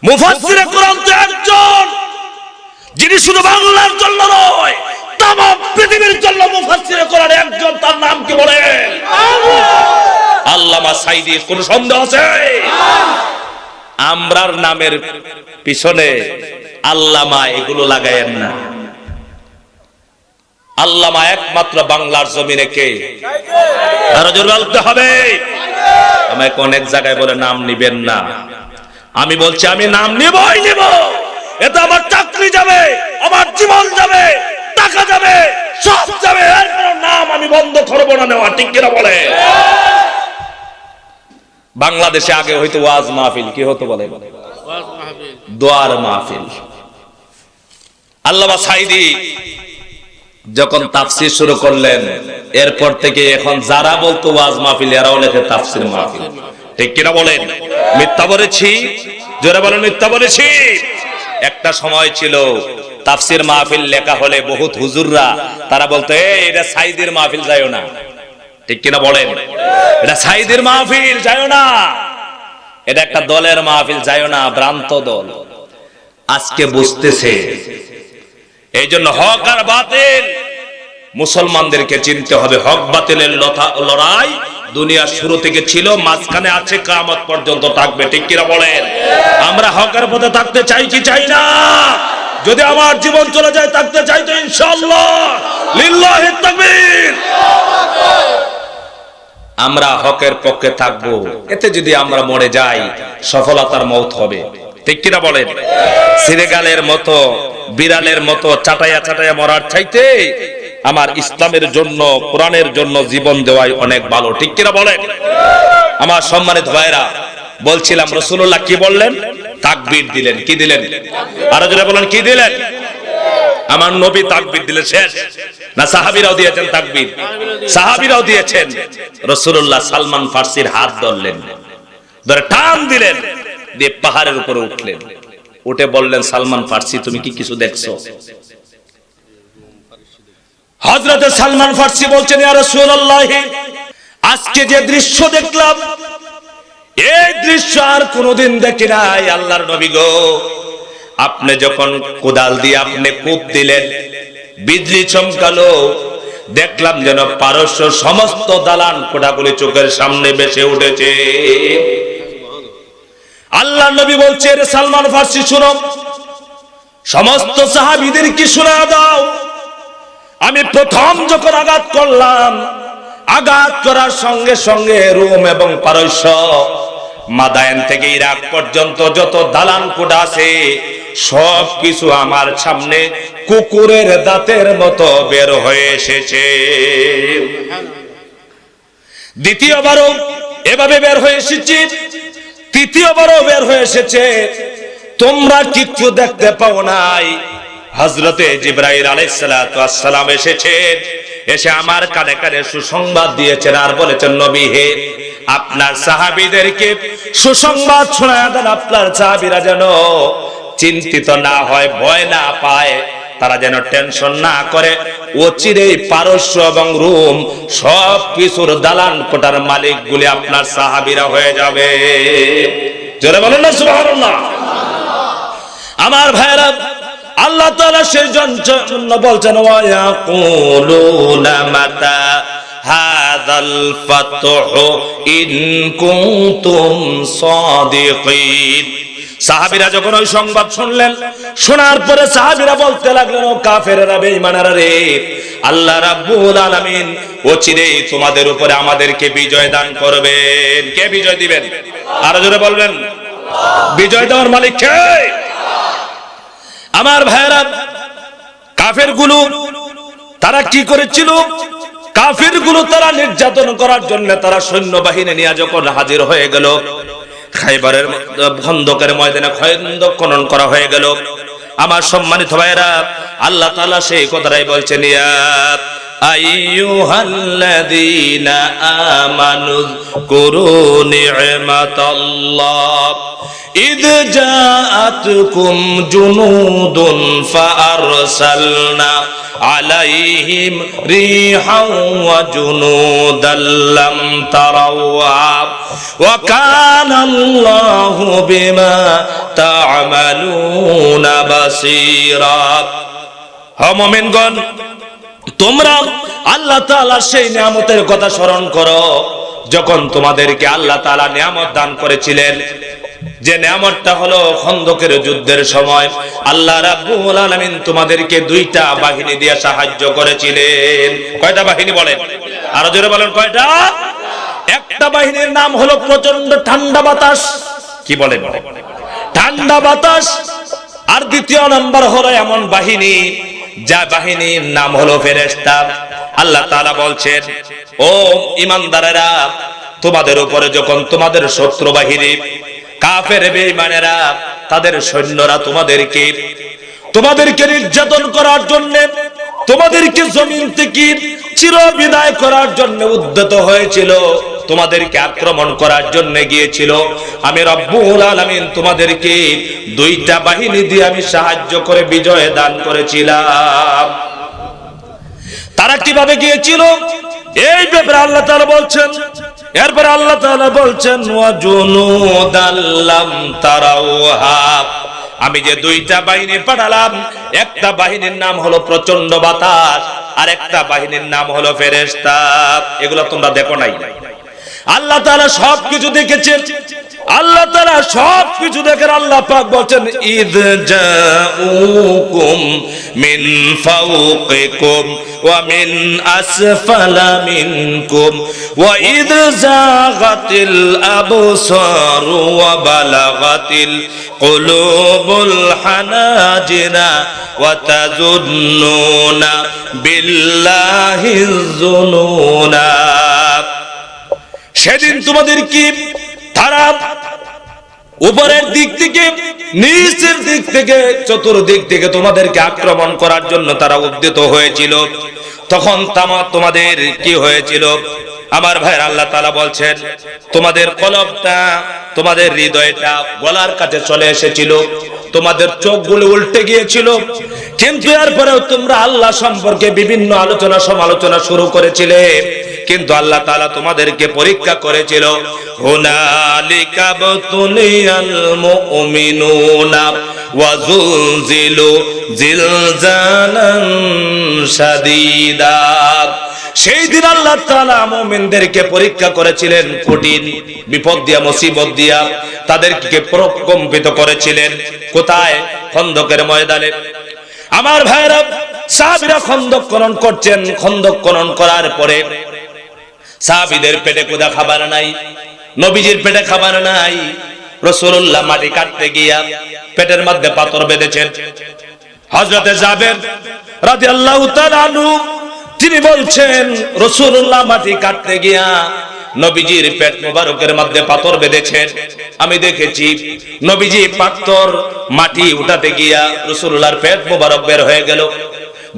মুফাসসিরে কোরআন তো একজন, যিনি শুধু বাংলার জন্য নয়, তামাম পৃথিবীর জন্য মুফাসসিরে কোরআন একজন। তার নাম কি বলেন? আল্লামা সাঈদী। কোন সন্দেহ আছে? আমরার নামের পিছনে আল্লামা এগুলো লাগায়েন না। আল্লামা একমাত্র বাংলার জমিনে কে? আরো জোরে বলতে হবে। আমাকে অনেক জায়গায় বলে নাম নিবেন না, আমি বলছি আমি নাম নিবই নিব। এতে আমার চাকরি যাবে, আমার জীবন যাবে, টাকা যাবে, সব যাবে, এরপর নাম আমি বন্ধ করব না নেওয়া, ঠিক কিনা বলে? বাংলাদেশে আগে হয়তো ওয়াজ মাহফিল, কি হতো বলে? দোয়ার মাহফিল। আল্লামা সাঈদী যখন তাফসীর শুরু করলেন, এরপর থেকে এখন যারা বলতো ওয়াজ মাহফিল, এরাও লেখে তাফসীর মাহফিল, ঠিক কিনা বলেন? মিথ্যা বলেছি? জোরে বলেন মিথ্যা বলেছি? একটা সময় ছিল তাফসীর মাহফিল লেখা হলে বহুত হুজুররা তারা বলতো এটা সাঈদীর মাহফিল, যাইও না, ঠিক কিনা বলেন? এটা সাঈদীর মাহফিল, যাইও না, এটা একটা দলের মাহফিল, যাইও না, ভ্রান্ত দল। আজকে বুঝতেছে, এই জন্য হক আর বাতিল মুসলমানদেরকে চিনতে হবে। হক বাতিলের লড়াই দুনিয়ার শুরু থেকে ছিল, মাঝখানে আছে, কিয়ামত পর্যন্ত থাকবে, ঠিক কিনা বলেন? আমরা হকের পথে থাকতে চাই কি চাই না? যদি আমার জীবন চলে যায় থাকতে চাই তো ইনশাআল্লাহ, লিল্লাহিত তাকবীর। আমরা হকের পক্ষে থাকবো, এতে যদি আমরা মরে যাই সফলতার মৌত হবে, ঠিক কিনা বলেন? সিনেগালের মতো, বিড়ালের মতো চাটাইয়া চাটাইয়া মরার চাইতে আমার ইসলামের জন্য, কোরআনের জন্য জীবন দেওয়াই অনেক ভালো, ঠিক কিনা বলেন? আমার সম্মানিত ভাইরা, বলছিলাম রাসূলুল্লাহ কি বললেন? তাকবীর দিলেন। কি দিলেন? আরো জোরে বলেন, কি দিলেন? আমার নবী তাকবীর দিলেন, শেষ না? সাহাবীরাও দিয়েছেন তাকবীর, সাহাবীরাও দিয়েছেন। রাসূলুল্লাহ সালমান ফার্সির হাত ধরলেন, ধরে টান দিলেন, দিয়ে পাহাড়ের উপরে উঠলেন। উঠে বললেন, সালমান ফার্সি তুমি কি কিছু দেখছো? হযরতে সালমান ফার্সি বলছেন, ইয়া রাসূলুল্লাহ, আজকে যে দৃশ্য দেখলাম, এই দৃশ্য আর কোনোদিন দেখি নাই। আল্লাহর নবী গো, আপনি যখন কোদাল দিয়ে আপনি কূপ দিলেন, বিজলি চমকালো, দেখলাম যেন পারস্য সমস্ত দালান কোঠাগুলি চোখের সামনে ভেসে উঠেছে। আল্লাহর নবী বলছে, রে সালমান ফার্সি শুনো, সমস্ত সাহাবীদের কি শোনা দাও, আমি প্রথম যখন আঘাত করলাম, আঘাত করার সঙ্গে সঙ্গে রোম এবং পারস্য, মাদায়েন থেকে ইরাক পর্যন্ত যত দালান কোঠা আছে সব কিছু আমার সামনে কুকুরের দাঁতের মতো বের হয়ে এসেছে। দ্বিতীয়বারও এভাবে বের হয়ে এসেছে, তৃতীয়বারও বের হয়ে এসেছে, তোমরা কিচ্ছু দেখতে পাও নাই। হযরতে জিবরাইল আলাইহিস সালাতু ওয়াস সালাম এসেছেন, এসে আমার কানে কানে সুসংবাদ দিয়েছেন আর বলেছেন, নবী হে, আপনার সাহাবীদেরকে সুসংবাদ শোনায় দেন, আপনার সাহাবীরা যেন চিন্তিত না হয়, ভয় না পায়, তারা যেন টেনশন না করে। অচিরেই পারস্য এবং রোম সব কিছুর দালান কোঠার মালিকগুলি আপনার সাহাবীরা হয়ে যাবে। জোরে বলেন না সুবহানাল্লাহ। আমার ভাইরা, আল্লাহ তাআলা সেই জন্য বলছেন, ওয়া ইয়াকুলুনা মাতা হাযাল ফাতহু ইন কুনতুম সাদিকিন। সাহাবীরা যখন ওই সংবাদ শুনলেন, শোনার পরে সাহাবীরা বলতে লাগলেন, ও কাফেররা, বেঈমানেরা রে, আল্লাহ রাব্বুল আলামিন অচিরেই তোমাদের উপরে আমাদেরকে বিজয় দান করবেন। কে বিজয় দিবেন? আরো জোরে বলবেন, বিজয় দেওয়ার মালিক কে? আমার ভাইরা, কাফেরগুলো তারা কি করেছিল? কাফেরগুলো তারা নির্যাতন করার জন্য তারা সৈন্যবাহিনী নিয়ে যখন হাজির হয়ে গেল, খাইবারের খন্দকের ময়দানে খন্দক খনন করা হয়ে গেল। আমার সম্মানিত ভাইরা, আল্লাহ তাআলা সেই কথাটাই বলছেন, ইয়া আইয়ুহাল্লাযীনা আমানু যকুরু নি'মাতাল্লাহ ইয জাআতকুম জুনুদুন ফাআরসালনা আলাইহিম রিহাও ওয়া জুনুদাল লাম তারাওহা ওয়া কানাল্লাহু বিমা তা'মালুনা বাসীরা। হে মুমিনগণ, তোমরা আল্লাহ তাআলার সেই নিয়ামতের কথা স্মরণ করো যখন তোমাদেরকে আল্লাহ তাআলা নিয়ামত দান করেছিলেন। যে নিয়ামতটা হলো খন্দকের যুদ্ধের সময় আল্লাহ রাব্বুল আলামিন তোমাদেরকে দুইটা বাহিনী দিয়ে সাহায্য করেছিলেন। কয়টা বাহিনী বলেন? আরো জোরে বলেন, কয়টা? একটা বাহিনীর নাম হলো প্রচন্ড ঠান্ডা বাতাস। কি বলেন? ঠান্ডা বাতাস। আর দ্বিতীয় নাম্বার হলো এমন বাহিনী, যা বাহিনীর নাম হলো ফেরেশতা। আল্লাহ তাআলা বলছেন, ও ঈমানদারেরা, তোমাদের উপরে যখন তোমাদের শত্রু বাহিনী কাফের বেঈমানেরা তাদের সৈন্যরা তোমাদেরকে নির্যাতন করার জন্য, তোমাদেরকে জমিন থেকে চিরবিদায় করার জন্য উদ্যত হয়েছিল, তোমাদেরকে আক্রমণ করার জন্য গিয়েছিল, আমি রব্বুল আলামিন তোমাদেরকে দুইটা বাহিনী দিয়ে আমি সাহায্য করে বিজয় দান করেছিলাম। তারা কিভাবে গিয়েছিল এই ব্যাপারে আল্লাহ তাআলা বলছেন। এরপর আল্লাহ তাআলা বলছেন, ওয়া জুনুদাল লাম তারাওহা, আমি যে দুইটা বাহিনী পাঠালাম, একটা বাহিনীর নাম হলো প্রচন্ড বাতাস আর একটা বাহিনীর নাম হলো ফেরেশতা। এগুলো তোমরা দেখো নাই। আল্লাহ তাআলা সবকিছু দেখেছেন। আল্লাহ তাআলা সবকিছু দেখেন। আল্লাহ পাক বলেন, ইয জাউকুম মিন ফাওকিকুম ওয়া মিন আসফালা মিনকুম ওয়া ইয যাগাতিল আবসার ওয়া বালাগাতিল কুলুবুল হানাজিরা ওয়া তাযুন্নুনা বিল্লাহি যুনুনা। সেদিন তোমাদের কি তারা উপরের দিক থেকে, নিচের দিক থেকে, চতুর্দিক থেকে তোমাদেরকে আক্রমণ করার জন্য তারা উদ্যত হয়েছিল। তখন তোমাদের কি হয়েছিল? আমার ভাইয়ের আল্লাহ তাআলা বলছেন, তোমাদের কলবটা, তোমাদের হৃদয়টা গলার কাছে চলে এসেছিল, তোমাদের চোখগুলো উল্টে গিয়েছিল, কিন্তু এরপরেও তোমরা আল্লাহ সম্পর্কে বিভিন্ন আলোচনা সমালোচনা শুরু করেছিলে। কিন্তু আল্লাহ তাআলা তোমাদেরকে পরীক্ষা করেছিল। হুনালিকা বুতুলিয়াল মুমিনুনা ওয়া যুলজিলু জিলজালান শাদীদা। সেই দিন আল্লাহ তাআলা মুমিনদেরকে পরীক্ষা করেছিলেন, কঠিন বিপদ দিয়া, মুসিবত দিয়া তাদেরকে প্রকম্পিত করেছিলেন। কোথায়? খন্দকের ময়দানে। আমার ভাইরা, সাহাবীরা খন্দক খনন করছেন। খন্দক খনন করার পরে সাহাবীদের পেটে কোদা খাবার নাই, নবীজির পেটে খাবার নাই। রাসূলুল্লাহ মাটি কাটতে গিয়া পেটের মধ্যে পাথর বেঁধেছেন। হযরতে জাবের রাদিয়াল্লাহু তাআলা আনহু তিনি বলছেন, রাসূলুল্লাহ মাটি কাটতে গিয়া নবীজির পেট মোবারকের মধ্যে পাথর বেঁধেছেন। আমি দেখেছি নবীজি পাথর মাটি উঠাতে গিয়া রাসূলুল্লাহর পেট মোবারক বের হয়ে গেল।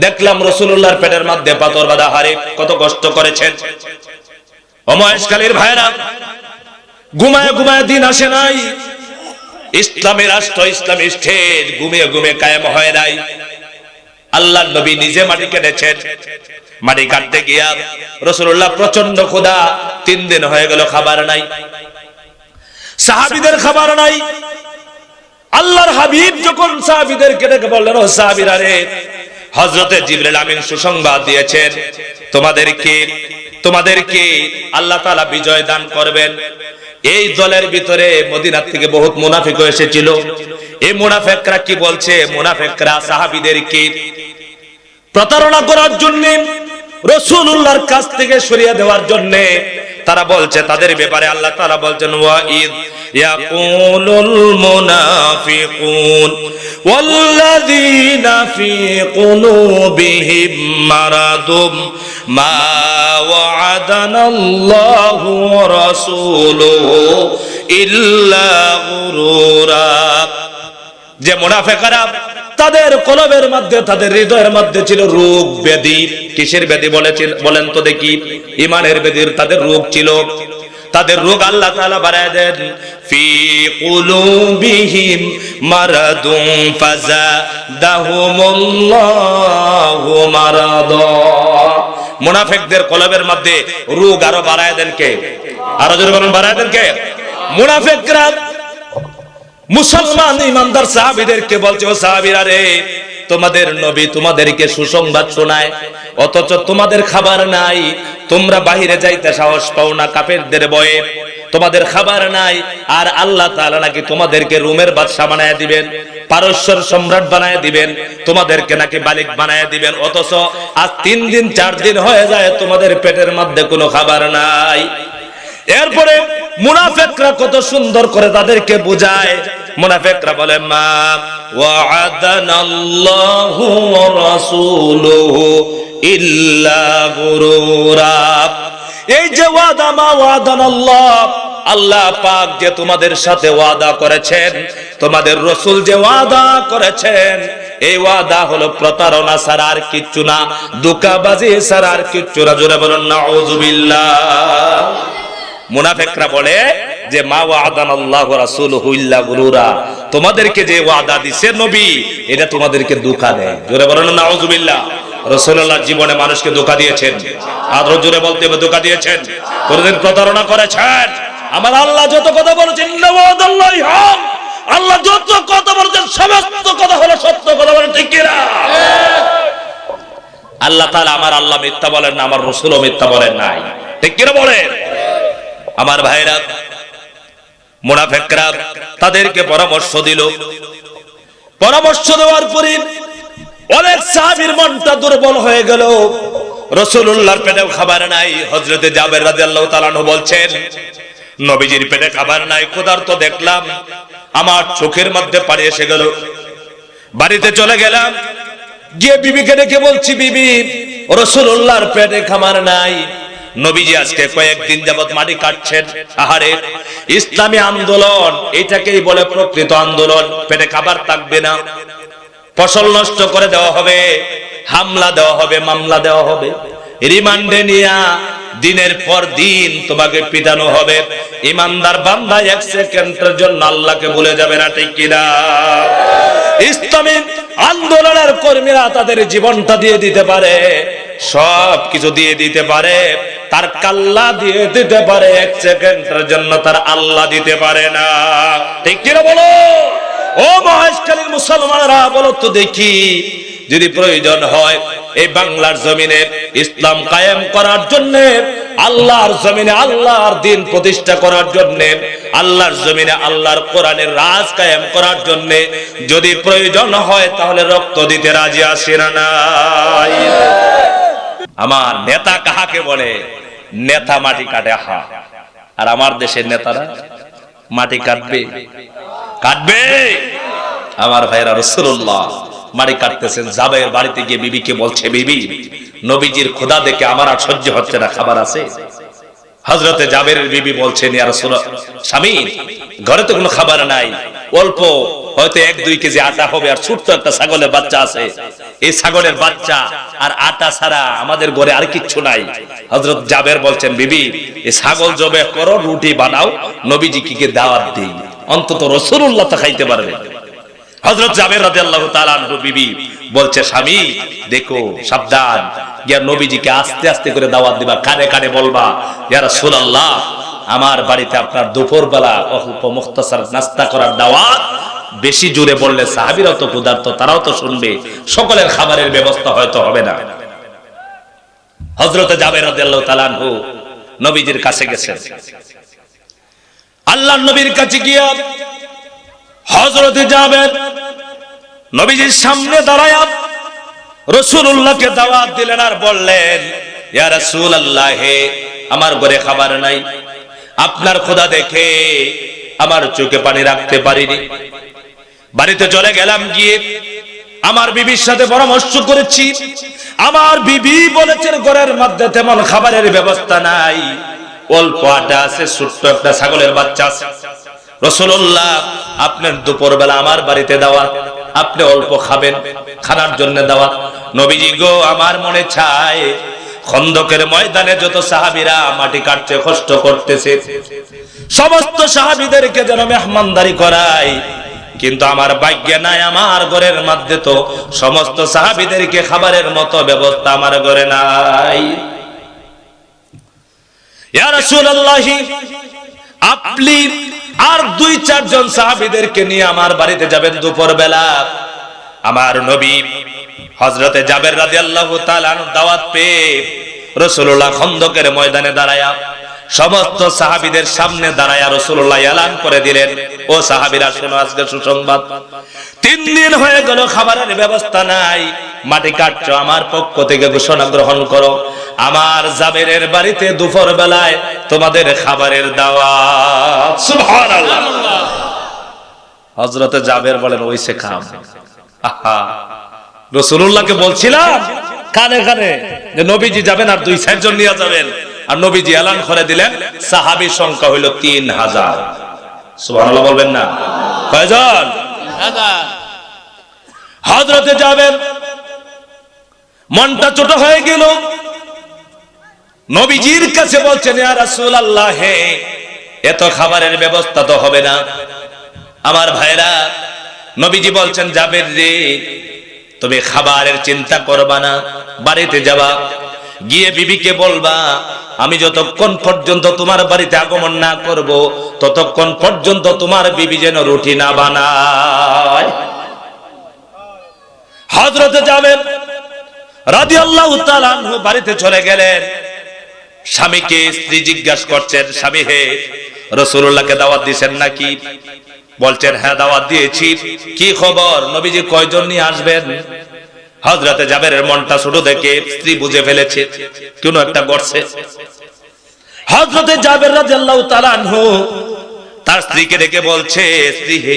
দেখলাম রাসূলুল্লাহর পেটের মধ্যে পাথর বাঁধা, হারে কত কষ্ট করেছেন। মহেশখালীর ভাইরা, ঘুমায় ঘুমায় দিন আসে নাই। ইসলামের রাষ্ট্র, ইসলামী স্টেট ঘুমিয়ে ঘুমিয়ে কায়েম হয় নাই। আল্লাহর নবী নিজে মাটি কেটেছেন। মাটি কাটতে গিয়া রাসূলুল্লাহ প্রচন্ড ক্ষুধা, 3 দিন হয়ে গেল খাবার নাই, সাহাবীদের খাবার নাই। আল্লাহর হাবিব যখন সাহাবীদেরকে ডেকে বললেন, ও সাহাবীরা রে, হযরতে জিবরিল আমিন সুসংবাদ দিয়েছেন, তোমাদেরকে আল্লাহ তাআলা বিজয় দান করবেন। এই দলের ভিতরে মদিনা থেকে বহুত মুনাফিক এসেছিল। এই মুনাফিকরা কি বলছে? মুনাফিকরা সাহাবীদেরকে প্রতারণা করার জন্য, রাসূলুল্লাহর কাছ থেকে সরিয়ে দেওয়ার জন্য তারা বলছে। তাদের ব্যাপারে আল্লাহ তাআলা বলছেন, ওয়া ইয ইয়াকুলুল মুনাফিকুন ওয়াল্লাযীনা ফী কুলুবিহিম মারাদুম মা ওয়া'আদানাল্লাহু ওয়া রাসূলুহু ইল্লা গুরুরা। যে মুনাফিকরা তাদের কলবের মধ্যে, তাদের হৃদয়ের মধ্যে ছিল রোগ ব্যাধি। কিসের ব্যাধি বলেন তো দেখি? ঈমানের ব্যাধির তাদের রোগ ছিল। তাদের রোগ আল্লাহ তাআলা বাড়ায় দেন, ফি কুলুবিহিম মারাদুন ফাযাদাহুমুল্লাহু মারাদা। মুনাফিকদের কলবের মধ্যে রোগ আরো বাড়ায় দেন কে? আরো জোরে বলুন, বাড়ায় দেন কে? মুনাফিকরা মুসলমান ইমানদার সাহাবীদেরকে বলছে, ও সাহাবীরা রে, তোমাদের নবী তোমাদেরকে সুসংবাদ শোনায়, অথচ তোমাদের খাবার নাই। তোমরা বাহিরে যাইতে সাহস পাও না কাফেরদের ভয়ে, তোমাদের খাবার নাই। আর আল্লাহ তাআলা নাকি তোমাদেরকে রোমের বাদশা বানায় দিবেন, পারস্যের সম্রাট বানায় দিবেন, তোমাদেরকে নাকি মালিক বানায় দিবেন। অথচ আজ 3 দিন 4 দিন হয়ে যায় তোমাদের পেটের মধ্যে কোনো খাবার নাই। এরপরে মুনাফিকরা কত সুন্দর করে তাদেরকে বুঝায়। মুনাফিকরা বলে, মা ওয়া'আদানাল্লাহু ওয়া রাসূলুহু ইল্লা গুরুরা। এই যে ওয়াদা, মা ওয়া'আদানাল্লাহ, আল্লাহ পাক যে তোমাদের সাথে ওয়াদা করেছেন, তোমাদের রাসূল যে ওয়াদা করেছেন, এই ওয়াদা হলো প্রতারণা ছাড়া আর কিচ্ছু না, ধোঁকাবাজি ছাড়া আর কিচ্ছু না। জোরে বলুন নাউযুবিল্লাহ। মুনাফিকরা বলে যে মা ওয়া'আদানাল্লাহু ওয়া রাসূলুহু ইল্লা গুরুরা, তোমাদেরকে যে ওয়াদা দিয়েছে নবী, এটা তোমাদেরকে ধোঁকা দেয়। জোরে বলুন নাউযুবিল্লাহ। রাসূলুল্লাহ জীবনে মানুষকে ধোঁকা দিয়েছেন, আরো জোরে বলতে হবে, ধোঁকা দিয়েছেন, কোনদিন প্রতারণা করেছেন? আমার আল্লাহ যত কথা বলেছেন, ইন্না ওয়াদাল্লাহি হক, আল্লাহ যত কথা বলেছেন সমস্ত কথা হলো সত্য কথা। বলেন ঠিক কি না? আল্লাহ তাআলা, আমার আল্লাহ মিথ্যা বলেন না, আমার রাসূলও মিথ্যা বলেন নাই। ঠিক কি না বলেন? আমার ভাইরা, মুনাফিকরা তাদেরকে পরামর্শ দিল। পরামর্শ দেওয়ার পরে অনেক সাহাবীর মনটা দুর্বল হয়ে গেল। রাসূলুল্লাহর পেটেও খাবার নাই। হযরতে জাবের রাদিয়াল্লাহু তাআলা আনহু বলছেন, নবীজির পেটে খাবার নাই, ক্ষুধার্ত দেখলাম, আমার চোখের মধ্যে পানি এসে গেল। বাড়িতে চলে গেলাম, গিয়ে বিবিকে ডেকে বলছি, বিবি, রাসূলুল্লাহর পেটে খাবার নাই। নবীজি আজকে কয়েকদিন যাবত মাটি কাটছেন। আহারে, ইসলামী আন্দোলন এটাকেই বলে প্রকৃত আন্দোলন। পেটে খাবার থাকবে না, ফসল নষ্ট করে দেওয়া হবে, হামলা দেওয়া হবে, মামলা দেওয়া হবে, রিমান্ডে নিয়া দিনের পর দিন তোমাকে পিটানো হবে। ইমানদার বান্দা 1 সেকেন্ডের জন্য আল্লাহকে ভুলে যাবে না। ঠিক কিনা? ইসলামী আন্দোলনের কর্মীরা তাদের জীবনটা দিয়ে দিতে পারে, সব কিছু দিয়ে দিতে পারে, তার কাল্লা দিয়ে দিতে পারে, 1 সেকেন্ডের জন্য তার আল্লাহ দিতে পারে না। ঠিক কিনা বলো? ও মহেশখালীর মুসলমানরা, বলো তো দেখি, যদি প্রয়োজন হয় এই বাংলার জমিনে ইসলাম কায়েম করার জন্য, আল্লাহর জমিনে আল্লাহর দ্বীন প্রতিষ্ঠা করার জন্য, আল্লাহর জমিনে আল্লাহর কোরআনের রাজ কায়েম করার জন্য যদি প্রয়োজন হয়, তাহলে রক্ত দিতে রাজি আছি না নাই? আমার নেতা কাহাকে বলে? নেতা মাটি কাটে, হা। আর আমার দেশের নেতারা মাটি কাটবে? কাটবে? আমার ভাইরা, রাসূলুল্লাহ মাটি কাটতেছেন। জাবের বাড়িতে গিয়ে বিবিকে বলছে, বিবি, নবীজির ক্ষুধা দেখে আমার আর সহ্য হচ্ছে না, খাবার আছে? হযরতে জাবেরের বিবি বলছেন, ইয়া রাসূলুল্লাহ, স্বামী, ঘরে তো কোনো খাবার নাই, অল্প হয়তো 1-2 কেজি আটা হবে, আর ছোট্ট একটা ছাগলের বাচ্চা আছে, এই ছাগলের বাচ্চা আর আটা ছাড়া আমাদের ঘরে আর কিচ্ছু নাই। হযরত জাবের বলছেন, বিবি, এই ছাগল জবাই করো, রুটি বানাও, নবীজিকে দাওয়াত দেই, অন্তত রাসূলুল্লাহ তা খাইতে পারবে। হযরত জাবের রাদিয়াল্লাহু তাআলা আনহু বিবি বলছে, স্বামী দেখো, সাবধান, ইয়া নবীজিকে আস্তে আস্তে করে দাওয়াত দিবা, কানে কানে বলবা, ইয়া রাসূলুল্লাহ, আমার বাড়িতে আপনার দুপুরবেলা অল্প মুখতাসার নাস্তা করার দাওয়াত। বেশি জোরে বললে সাহাবীরা তো ক্ষুধার্ত, তারাও তো শুনবে, সকলের খাবারের ব্যবস্থা হয়তো হবে না। হযরত জাবের রাদিয়াল্লাহু তাআলা আনহু নবীজির কাছে গেছেন। আল্লাহর নবীর কাছে গিয়া হযরত জাবের নবীজির সামনে দাঁড়ায়া রাসূলুল্লাহকে দাওয়াত দিলেন আর বললেন, ইয়া রাসূলুল্লাহ, আমার ঘরে খাবার নাই, আপনার ক্ষুধা দেখে আমার চোখে পানি রাখতে পারিনি। বাড়িতে চলে গেলাম, গিয়ে আমার বিবির সাথে পরামর্শ করেছি। আমার বিবি বলেছেন ঘরের মধ্যে তেমন খাবারের ব্যবস্থা নাই, অল্প আটা আছে, ছোট্ট একটা ছাগলের বাচ্চা আছে। রাসূলুল্লাহ আপনার দুপুরবেলা আমার বাড়িতে দাওয়াত, আপনি অল্প খাবেন, খানার জন্য দাওয়াত। নবীজি গো, আমার মনে চায় খন্দকের ময়দানে যত সাহাবীরা মাটি কাটছে, কষ্ট করতেছে, সমস্ত সাহাবীদেরকে যেন মেহমানদারি করাই, কিন্তু আমার ভাগ্যে নাই, আমার ঘরের মধ্যে তো সমস্ত সাহাবীদেরকে খাবারের মতো ব্যবস্থা আমার ঘরে নাই। ইয়া রাসূলুল্লাহ, আপনি আর 2-4 জন সাহাবীদেরকে নিয়ে আমার বাড়িতে যাবেন দুপুর বেলা। আমার নবী হযরতে জাবের রাদিয়াল্লাহু তাআলা দাওয়াত পেয়ে রাসূলুল্লাহ খন্দকের ময়দানে দাঁড়ায়া সমস্ত সাহাবীদের সামনে দাঁড়ায়া রাসূলুল্লাহ এলান করে দিলেন, ও সাহাবীরা শোনো, আজকে সুসংবাদ, 3 দিন হয়ে গেল খাবারের ব্যবস্থা নাই, মাটি কাটছো, আমার পক্ষ থেকে ঘোষণা গ্রহণ করো, আমার জাবেরের বাড়িতে দুপুর বেলায় তোমাদের খাবারের দাওয়াত। সুবহানাল্লাহ। হযরতে জাবের বলেন, ওইসে খাও। আহা, রাসূলুল্লাহকে বলছিলাম কানে কানে যে নবীজি যাবেন আর 2-4 জন নিয়ে যাবেন, আর নবীজি এলান করে দিলেন সাহাবী সংখ্যা হইল 3000। সুবহানাল্লাহ বলবেন না? কয়জন? 3000। হযরতে জাবের মনটা ছোট হয়ে গেল, নবীজির কাছে বলছেন, ইয়া রাসূলুল্লাহ, এত খাবারের ব্যবস্থা তো হবে না। আমার ভাইরা, নবীজি বলছেন, জাবের রে, তুমি খাবারের চিন্তা করবা না, বাড়িতে যাবা, গিয়ে বিবিকে বলবা আমি যতক্ষণ পর্যন্ত তোমার বাড়িতে আগমন না করব ততক্ষণ পর্যন্ত তোমার বিবি যেন রুটি না বানায়। হযরতে জাবের রাদিয়াল্লাহু তাআলা আনহু বাড়িতে চলে গেলেন। স্বামীকে স্ত্রী জিজ্ঞাসা করছেন, স্বামী হে, রাসূলুল্লাহকে দাওয়াত দিবেন নাকি? বলছেন, হ্যাঁ দাওয়াত দিয়েছি। কি খবর, নবীজি কয়জন নিয়ে আসবেন? হযরতে জাবেরের মনটা ছোট দেখে স্ত্রী বুঝে ফেলেছে কোনো একটা গড়ছে। হযরতে জাবের রাদিয়াল্লাহু তাআলা আনহু তার স্ত্রীকে ডেকে বলছে, স্ত্রী হে,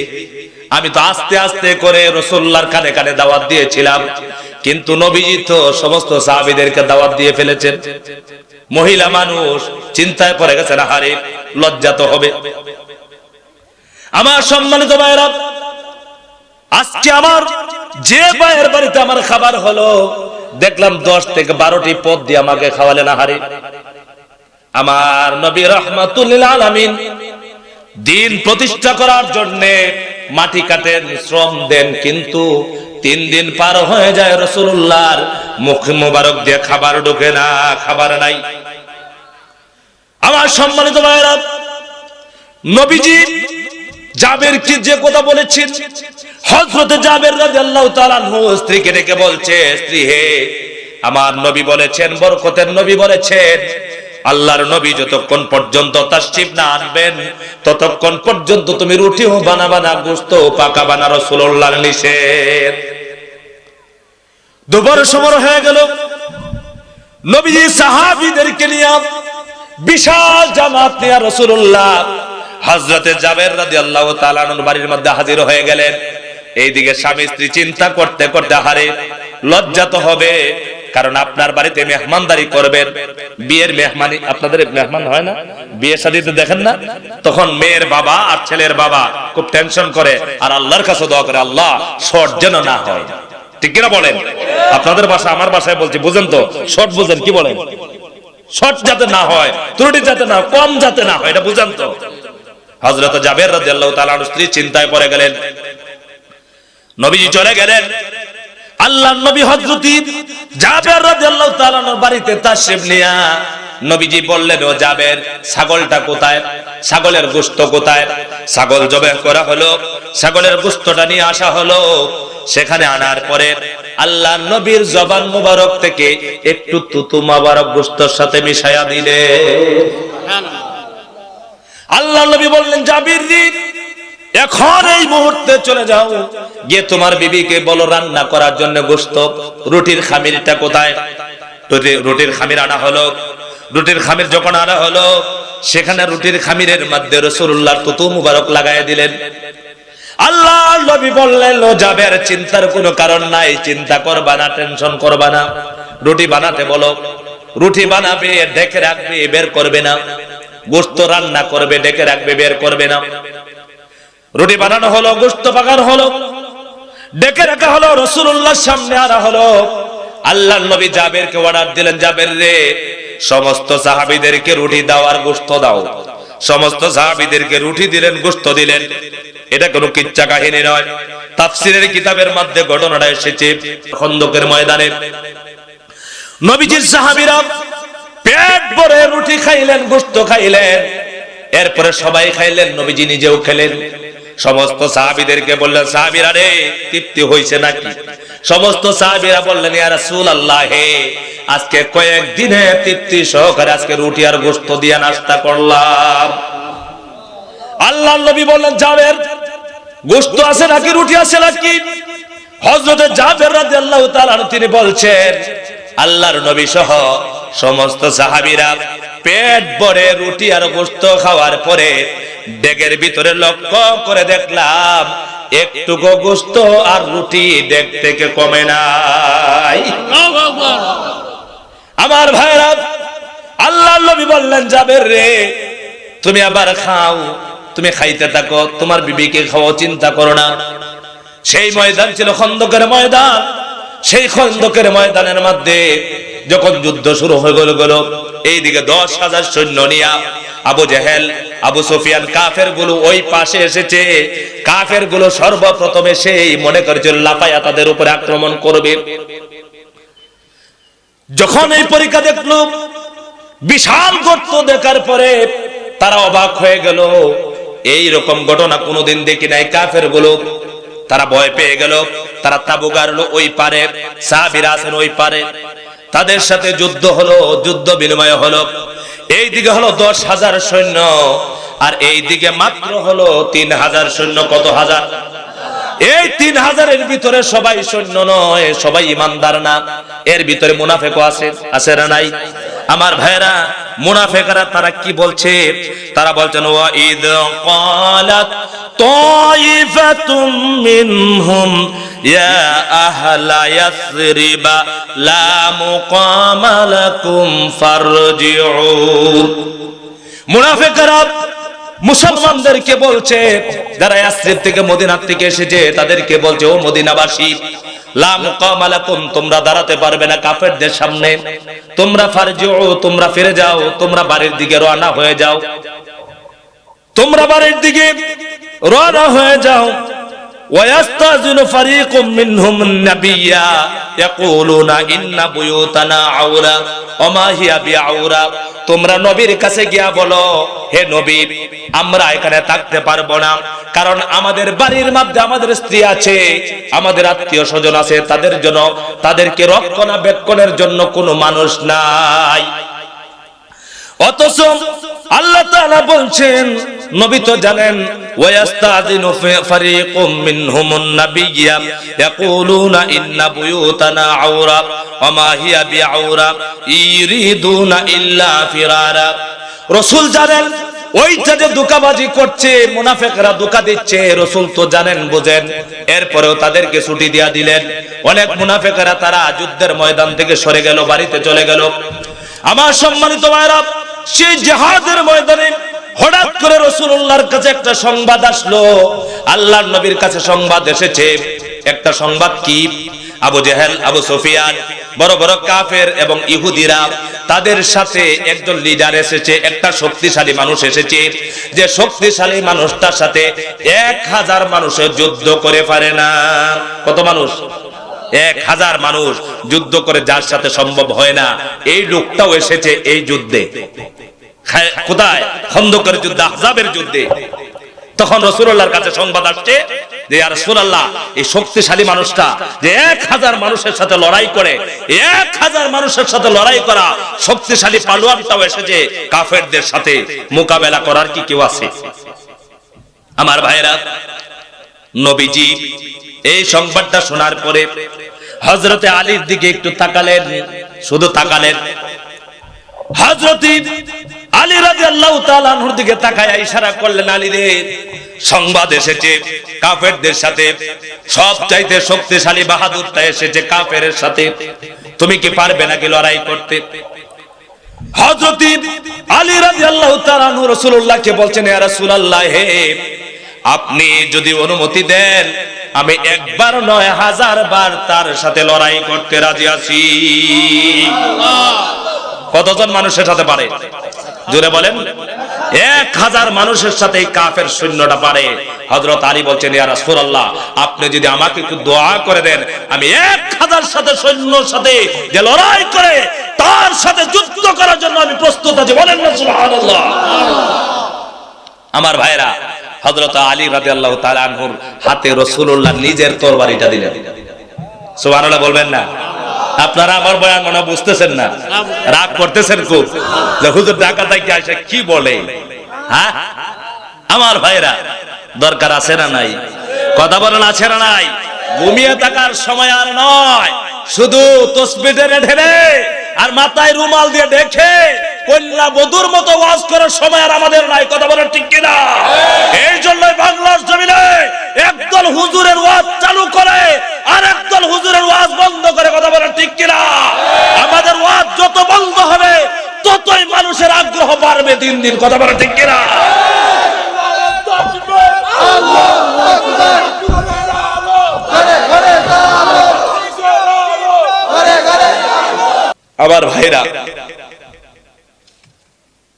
আমি তো আস্তে আস্তে করে রাসূলুল্লাহর কানে কানে দাওয়াত দিয়েছিলাম, কিন্তু নবীজি তো সমস্ত সাহাবীদেরকে দাওয়াত দিয়ে ফেলেছেন। মহিলা মানুষ চিন্তায় পড়ে গেছেন, আহারে লজ্জা তো হবে। আমার সম্মানিত ভাইরা, আজকে আমার যে ভাইয়ের বাড়িতে আমার খাবার হলো, দেখলাম 10 থেকে 12টি পদ দিয়ে আমাকে খাওয়ালেন। আহারে, আমার নবী রাহমাতুল লিল আলামিন দিন প্রতিষ্ঠা করার জন্য মাটি কাটেন, শ্রম দেন, কিন্তু 3 দিন পার হয়ে যায়, রাসূলুল্লাহর মুখ মোবারক দিয়ে খাবার ঢোকে না, খাবার নাই। আমার সম্মানিত ভাইরা, নবীজি জাবেরকে যে কথা বলেছেন, হযরতে জাবের রাদিয়াল্লাহু তাআলা আনহু স্ত্রীকে ডেকে বলছে, স্ত্রী হে, আমার নবী বলেছেন, বরকতের নবী বলেছেন, আল্লাহর নবী যতক্ষণ পর্যন্ত তাশরিফ না আনবেন ততক্ষণ পর্যন্ত তুমি রুটিও বানাবা না, গোশত পাকাবা না, রাসূলুল্লাহর নিষেধ। দুপুর সময় হয়ে গেল, নবীজি সাহাবীদেরকে নিয়ে বিশাল জামাত নিয়ে রাসূলুল্লাহ হযরতে জাবের রাদিয়াল্লাহু তাআলা আনহুর বাড়ির মধ্যে হাজির হয়ে গেলেন। এইদিকে স্বামী স্ত্রী চিন্তা করতে করতে, হারে লজ্জা তো হবে, কারণ আপনার বাড়িতে মেহমানদারি করবেন, বিয়ের মেহমানি, আপনাদের মেহমান হয় না বিয়ে শাদীতে দেখেন না, তখন মেয়ের বাবা আর ছেলের বাবা খুব টেনশন করে আর আল্লাহর কাছে দোয়া করে, আল্লাহ শর্ট যেন না হয়। ঠিক কিনা বলেন? আপনাদের ভাষা আমার ভাষায় বলছি, বুঝেন তো? শর্ট বুঝেন? কি বলেন? শর্ট যাতে না হয়, ত্রুটি যাতে না, কম যাতে না হয়, এটা বুঝেন তো? হযরত জাবের রাদিয়াল্লাহু তাআলা আনহু স্ত্রী চিন্তায় পড়ে গেলেন। নবীজি চলে গেলেন। আল্লাহর নবী হযরত জাবের রাদিয়াল্লাহু তাআলা আনহুর বাড়িতে তাশরিফ নিয়া নবীজি বললেন, ও জাবের, ছাগলটা কোথায়? ছাগলের গোশত কোথায়? ছাগল জবাই করা হলো, ছাগলের গোশতটা নিয়ে আসা হলো। সেখানে আনার পরে আল্লাহর নবীর জবান মোবারক থেকে একটু তুতু মোবারক গোশতের সাথে মিশায়া দিলেন। আল্লাহ নবী বললেন, জাবির রে, এখন এই মুহূর্তে চলে যাও, গিয়ে তোমার বিবিকে বলো রান্না করার জন্য গোশত। রুটির খামিরটা কোথায়? রুটির খামির আনা হলো। রুটির খামির যখন আনা হলো, সেখানে রুটির খামিরের মধ্যে রাসূলুল্লাহর তুতু মুবারক লাগায় দিলেন। আল্লাহ নবী বললেন, ও জাবের, চিন্তার কোনো কারণ নাই, চিন্তা করবা না, টেনশন করবা না, রুটি বানাতে বলো, রুটি বানাবে, ঢেকে রাখবে, বের করবে না। গোশত রান্না করবে, ডেকে রাখবে, বের করবে না। রুটি বানানো হলো, গোশত পাকানো হলো, ডেকে রাখা হলো, রাসূলুল্লাহর সামনে আনা হলো। আল্লাহর নবী জাবেরকে অর্ডার দিলেন, জাবের রে, সমস্ত সাহাবীদেরকে রুটি দাও আর গোশত দাও। সমস্ত সাহাবীদেরকে রুটি দিলেন, গোশত দিলেন। এটা কোনো কিচ্ছা কাহিনী নয়, তাফসীরের কিতাবের মধ্যে ঘটনাটা এসেছে। খন্দকের ময়দানে নবীজির সাহাবীরা পেট ভরে রুটি খাইলেন, গোশত খাইলেন, এরপরে সবাই খাইলেন, নবীজি নিজেও খেলেন। সমস্ত সাহাবীদেরকে বললেন, সাহাবীরা রে, তৃপ্তি হইছে নাকি? সমস্ত সাহাবীরা বললেন, ইয়া রাসূলুল্লাহ, হে, আজকে কয়েকদিনে তৃপ্তি সহকারে আজকে রুটি আর গোশত দিয়ে নাস্তা করলাম। আল্লাহর নবী বললেন, জাবের, গোশত আছে নাকি, রুটি আছে নাকি? হযরত জাবের রাদিয়াল্লাহু তাআলা তিনি বলছেন, আল্লাহর নবী সহ সমস্ত সাহাবীরা পেট ভরে রুটি আর গোশত খাওয়ার পরে ডেগের ভিতরে লক্ষ্য করে দেখলাম একটুকু গোশত আর রুটি ডেগ থেকে কমে নাই। আমার ভাইরা, আল্লাহর নবী বললেন, জাবের রে, তুমি আবার খাও, তুমি খাইতে থাকো, তোমার বিবিকে খাওয়া, চিন্তা করো না। সেই ময়দান ছিল খন্দকের ময়দান। সেই খন্দকের ময়দানের মধ্যে যখন যুদ্ধ শুরু হয়ে গেল, এইদিকে 10,000 সৈন্য নিয়া আবু জেহেল, আবু সুফিয়ান, কাফের গুলো ওই পাশে এসেছে। কাফের গুলো সর্বপ্রথমে সেই মনে করেছিল লাফায়া তাদের উপরে আক্রমণ করবে। যখন এই পরীক্ষা দেখলো, বিশাল গর্ত দেখার পরে তারা অবাক হয়ে গেল। এই রকম ঘটনা কোনোদিন দেখি নাই। কাফের গুলো তারা ভয় পেয়ে গেল। তারা তাবু গাড়লো ওই পারে, সাহাবীরা আছেন ওই পারে। তাদের সাথে যুদ্ধ হলো, যুদ্ধ বিনিময় হলো। এই দিকে হলো 10,000 সৈন্য, আর এই দিকে মাত্র হলো 3,000 সৈন্য। কত হাজার? এই 3,000-এর ভিতরে সবাই সৈন্য নয়, সবাই ইমানদার না। এর ভিতরে মুনাফিকও আছে, আছে না নাই? আমার ভাইরা, মুনাফিকরা তারা কি বলছে? তারা বলছেন, ওয়া ইদ ক্বালাত তাইফাতুম মিনহুম ইয়া আহলা ইয়াসরিবা লা মুকামা লাকুম ফারজিউ। মুনাফিকরা মুসলমানদেরকে বলছে, যারা ইয়াসরিব থেকে, মদিনা থেকে এসেছে, তাদেরকে বলছে, ও মদিনাবাসী, লা মুকামা লাকুম, তোমরা দাঁড়াতে পারবে না কাফেরদের সামনে। তোমরা ফারজিউ, তোমরা ফিরে যাও, তোমরা বাড়ির দিকে রওনা হয়ে যাও, তোমরা বাড়ির দিকে রওনা হয়ে যাও। ওয়াস্তাযিনু ফারীকুম মিনহুম নাবিয়্যা ইয়াকুলুনা ইন্না বুয়ুতানা আওরা ওয়া মা হিয়া বিআওরা। তোমরা নবীর কাছে গিয়া বলো, হে নবী, আমরা এখানে থাকতে পারবো না, কারণ আমাদের বাড়ির মধ্যে আমাদের স্ত্রী আছে, আমাদের আত্মীয় স্বজন আছে, তাদের জন্য, তাদেরকে রক্ষণাবেক্ষণের জন্য কোনো মানুষ নাই। অথচ আল্লাহ তাআলা বলছেন, নবী তো জানেন, ওয়াস্তাযিনু ফারীকুম মিনহুমুন নাবিয়্যা ইয়াকুলুনা ইন্না বুয়ুতানা আওরা ওয়া মা হিয়া বিআওরা ইরিদুনা ইল্লা ফিরারা। রাসূল জানেন ওইটা যে ধোঁকাবাজি করছে, মুনাফিকরা ধোঁকা দিচ্ছে, রাসূল তো জানেন, বুঝেন। এরপরেও তাদেরকে ছুটি দিয়া দিলেন। অনেক মুনাফিকরা তারা যুদ্ধের ময়দান থেকে সরে গেল, বাড়িতে চলে গেল। আমার সম্মানিত ভাইরা, সেই জিহাদের ময়দানে হঠাৎ করে রাসূলুল্লাহর কাছে একটা সংবাদ আসলো। আল্লাহর নবীর কাছে সংবাদ এসেছে। একটা সংবাদ কি? আবু জেহেল, আবু সুফিয়ান, বড় বড় কাফের এবং ইহুদিরা, তাদের সাথে একজন লিডার এসেছে, একটা শক্তিশালী মানুষ এসেছে, যে শক্তিশালী মানুষটার সাথে 1000 মানুষের যুদ্ধ করে পারে না। কত মানুষ? 1000 মানুষ যুদ্ধ করে যার সাথে সম্ভব হয় না, এই লোকটাও এসেছে এই যুদ্ধে। কোথায়? খন্দকের যুদ্ধে, আহজাবের যুদ্ধে। তখন রাসূলুল্লাহর কাছে সংবাদ আসছে যে, ইয়া রাসূলুল্লাহ, এই শক্তিশালী মানুষটা যে 1000 মানুষের সাথে লড়াই করে, 1000 মানুষের সাথে লড়াই করা শক্তিশালী পালোয়ানটাও এসেছে কাফেরদের সাথে মোকাবেলা করার কি কেউ আছে? আমার ভাইরা, নবীজি এই সংবাদটা শোনার পরে হযরতে আলীর দিকে একটু তাকালেন, শুধু তাকালেন। হযরত আলী রাদিয়াল্লাহু তাআলা আনহুর দিকে তাকায় ইশারা করলেন, আলী রে, সংবাদ এসেছে কাফেরদের সাথে, সবচাইতে শক্তিশালী বাহাদুরটা এসেছে কাফেরের সাথে, তুমি কি পারবে নাকি লড়াই করতে? হযরত আলী রাদিয়াল্লাহু তাআলা আনহু রাসূলুল্লাহকে বলছেন, ইয়া রাসূলুল্লাহ, হে আপনি যদি অনুমতি দেন আমি একবার নয় 1000 বার তার সাথে লড়াই করতে রাজি আছি। কতজন মানুষের সাথে পারে? জোরে বলেন। 1000 মানুষের সাথে এই কাফের সৈন্যটা পারে। হযরত আলী বলছেন, ইয়া রাসূলুল্লাহ, আপনি যদি আমাকে একটু দোয়া করে দেন আমি 1000 সাথে সৈন্যর সাথে যে লড়াই করে তার সাথে যুদ্ধ করার জন্য আমি প্রস্তুত আছি। বলেন না সুবহানাল্লাহ। আমার ভাইরা, হযরত আলী রাদিয়াল্লাহু তাআলা আনহুর হাতে রাসূলুল্লাহ নিজের তরবারিটা দিলেন। সুবহানাল্লাহ বলবেন না? আপনারা আমার বয়ান মনে বুঝতেছেন না, রাগ করতেছেন খুব যে হুজুর ঢাকা থেকে আসে কি বলে। হ্যাঁ আমার ভাইরা, দরকার আছে না নাই? কথা বলেন, আছে না নাই? ঘুমিয়ে থাকার সময় আর নয়, শুধু তাসবিহ ঢেলে আর মাথায় রুমাল দিয়ে ঢেকে কন্যা বধূর মতো ওয়াজ করার সময় আর আমাদের নাই। কথা বলেন ঠিক কিনা? এই জন্যই বাংলার জমিনে একদল হুজুরের ওয়াজ চালু করে আর একদল হুজুরের ওয়াজ বন্ধ করে। কথা বলেন ঠিক কিনা? আমাদের ওয়াজ যত বন্ধ হবে ততই মানুষের আগ্রহ বাড়বে দিন দিন। কথা বলেন ঠিক কিনা? আবার ভাইরা,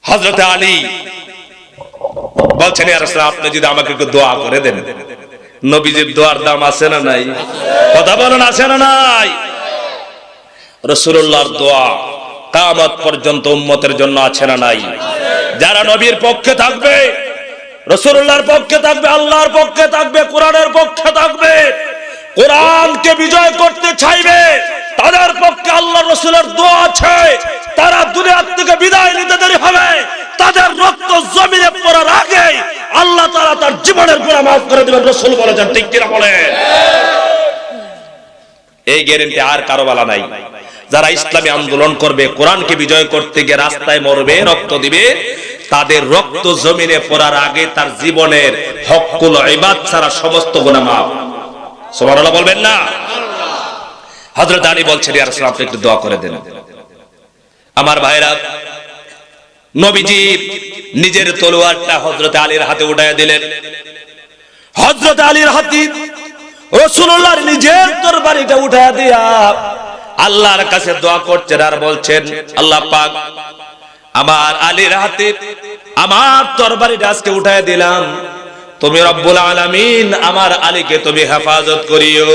হযরত আলী বলছেন, ইয়া রাসূলুল্লাহ, আপনি যদি আমাকে একটু দোয়া করে দেন। নবীজির দোয়ার দাম আছে না নাই? কথা বলেন, আছে না নাই? রাসূলুল্লাহর দোয়া কিয়ামত পর্যন্ত উম্মতের জন্য আছে না নাই? যারা নবীর পক্ষে থাকবে, রাসূলুল্লাহর পক্ষে থাকবে, আল্লাহর পক্ষে থাকবে, কোরআনের পক্ষে থাকবে, কোরআনকে বিজয় করতে চাইবে, তাদের পক্ষে আল্লাহ রাসূলের দোয়া আছে। তারা দুনিয়া থেকে বিদায় নিতে দেরি হবে, তাদের রক্ত জমিনে পড়ার আগে আল্লাহ তাআলা তার জীবনের গুনাহ মাফ করে দিবেন। রাসূল বলেছেন, ঠিক কিনা বলেন? এই গ্যারান্টি আর কারো বলা নাই। যারা ইসলামী আন্দোলন করবে, কোরআনকে বিজয় করতে গিয়ে রাস্তায় মরবে, রক্ত দিবে, তাদের রক্ত জমিনে পড়ার আগে তার জীবনের হকুল ইবাদ ছাড়া সমস্ত গুনাহ মাফ। সুবহানাল্লাহ বলবেন না? হযরত আলী বলছেন, ইয়া রাসূলুল্লাহ, আপনি একটু দোয়া করে দেন। আমার ভাইরা, নবীজি নিজের তলোয়ারটা হযরত আলীর হাতে উঠায় দিলেন। হযরত আলীর হাতে রাসূলুল্লাহর নিজের তরবারিটা উঠায় দিয়া আল্লাহর কাছে দোয়া করছেন আর বলছেন, আল্লাহ পাক, আমার আলীর হাতে আমার তরবারিটা আজকে উঠায় দিলাম, তুমি রব্বুল আলামিন আমার আলীকে তুমি হেফাজত করিও।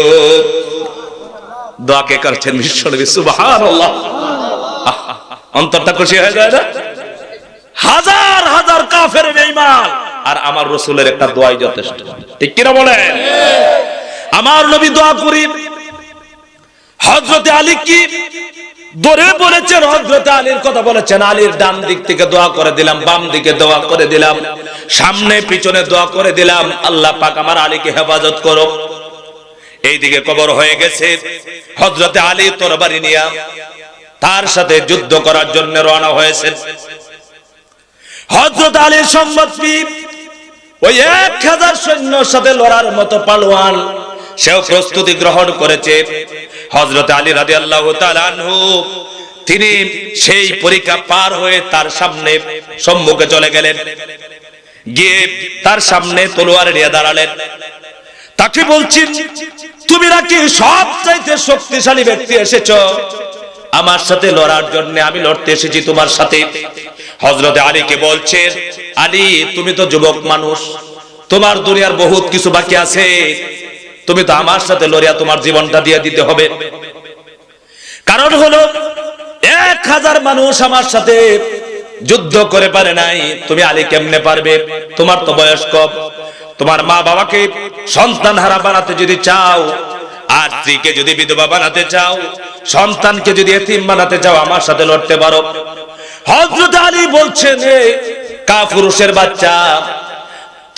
দোয়া কে করছেন? বিশ্বনবী। সুবহানাল্লাহ। অন্তরটা খুশি হয়ে যায় না? হাজার হাজার কাফের বেঈমান আর আমার রাসূলের একটা দোয়াই যথেষ্ট। ঠিক কিনা বলেন? আমার নবী দোয়া করি হযরত আলী কি দরে বলেছেন, হযরত আলীর কথা বলেছেন, আলীর ডান দিক থেকে দোয়া করে দিলাম, বাম দিকে দোয়া করে দিলাম, সামনে পিছনে দোয়া করে দিলাম, আল্লাহ পাক আমার আলীকে হেফাজত করো। এইদিকে কবর হয়ে গেছে, হযরত আলী তরবারি নিয়ে তার সাথে যুদ্ধ করার জন্য রওনা হয়েছে। হযরত আলীর সংবাদ পেয়ে ওই 1000 সৈন্যর সাথে লড়ার মতো পালোয়ান সেও প্রস্তুতি গ্রহণ করেছে। হযরত আলী রাদিয়াল্লাহু তাআলা আনহু তিনি সেই পরীক্ষা পার হয়ে তার সামনে সম্মুখে চলে গেলেন, গিয়ে তার সামনে তলোয়ার নিয়ে দাঁড়ালেন। তাকে বলছেন, তুমি নাকি সবচাইতে শক্তিশালী ব্যক্তি এসেছো আমার সাথে লড়ার জন্য? আমি লড়তে এসেছি তোমার সাথে। হযরত আলীকে বলছেন, আলী, তুমি তো যুবক মানুষ, তোমার দুনিয়ার বহুত কিছু বাকি আছে, তুমি তো আমার সাথে লড়িয়া তোমার জীবনটা দিয়ে দিতে হবে। কারণ হলো 1000 মানুষ আমার সাথে যুদ্ধ করে পারে নাই, তুমি আলী কেমনে পারবে? তোমার তো বয়স কম, তোমার মা বাবাকে সন্তান হারা বানাতে যদি চাও, আর স্ত্রীকে যদি বিধবা বানাতে চাও, সন্তানকে যদি এতিম বানাতে চাও, আমার সাথে লড়তে পারো। হযরত আলী বলছেন, কাপুরুষের বাচ্চা,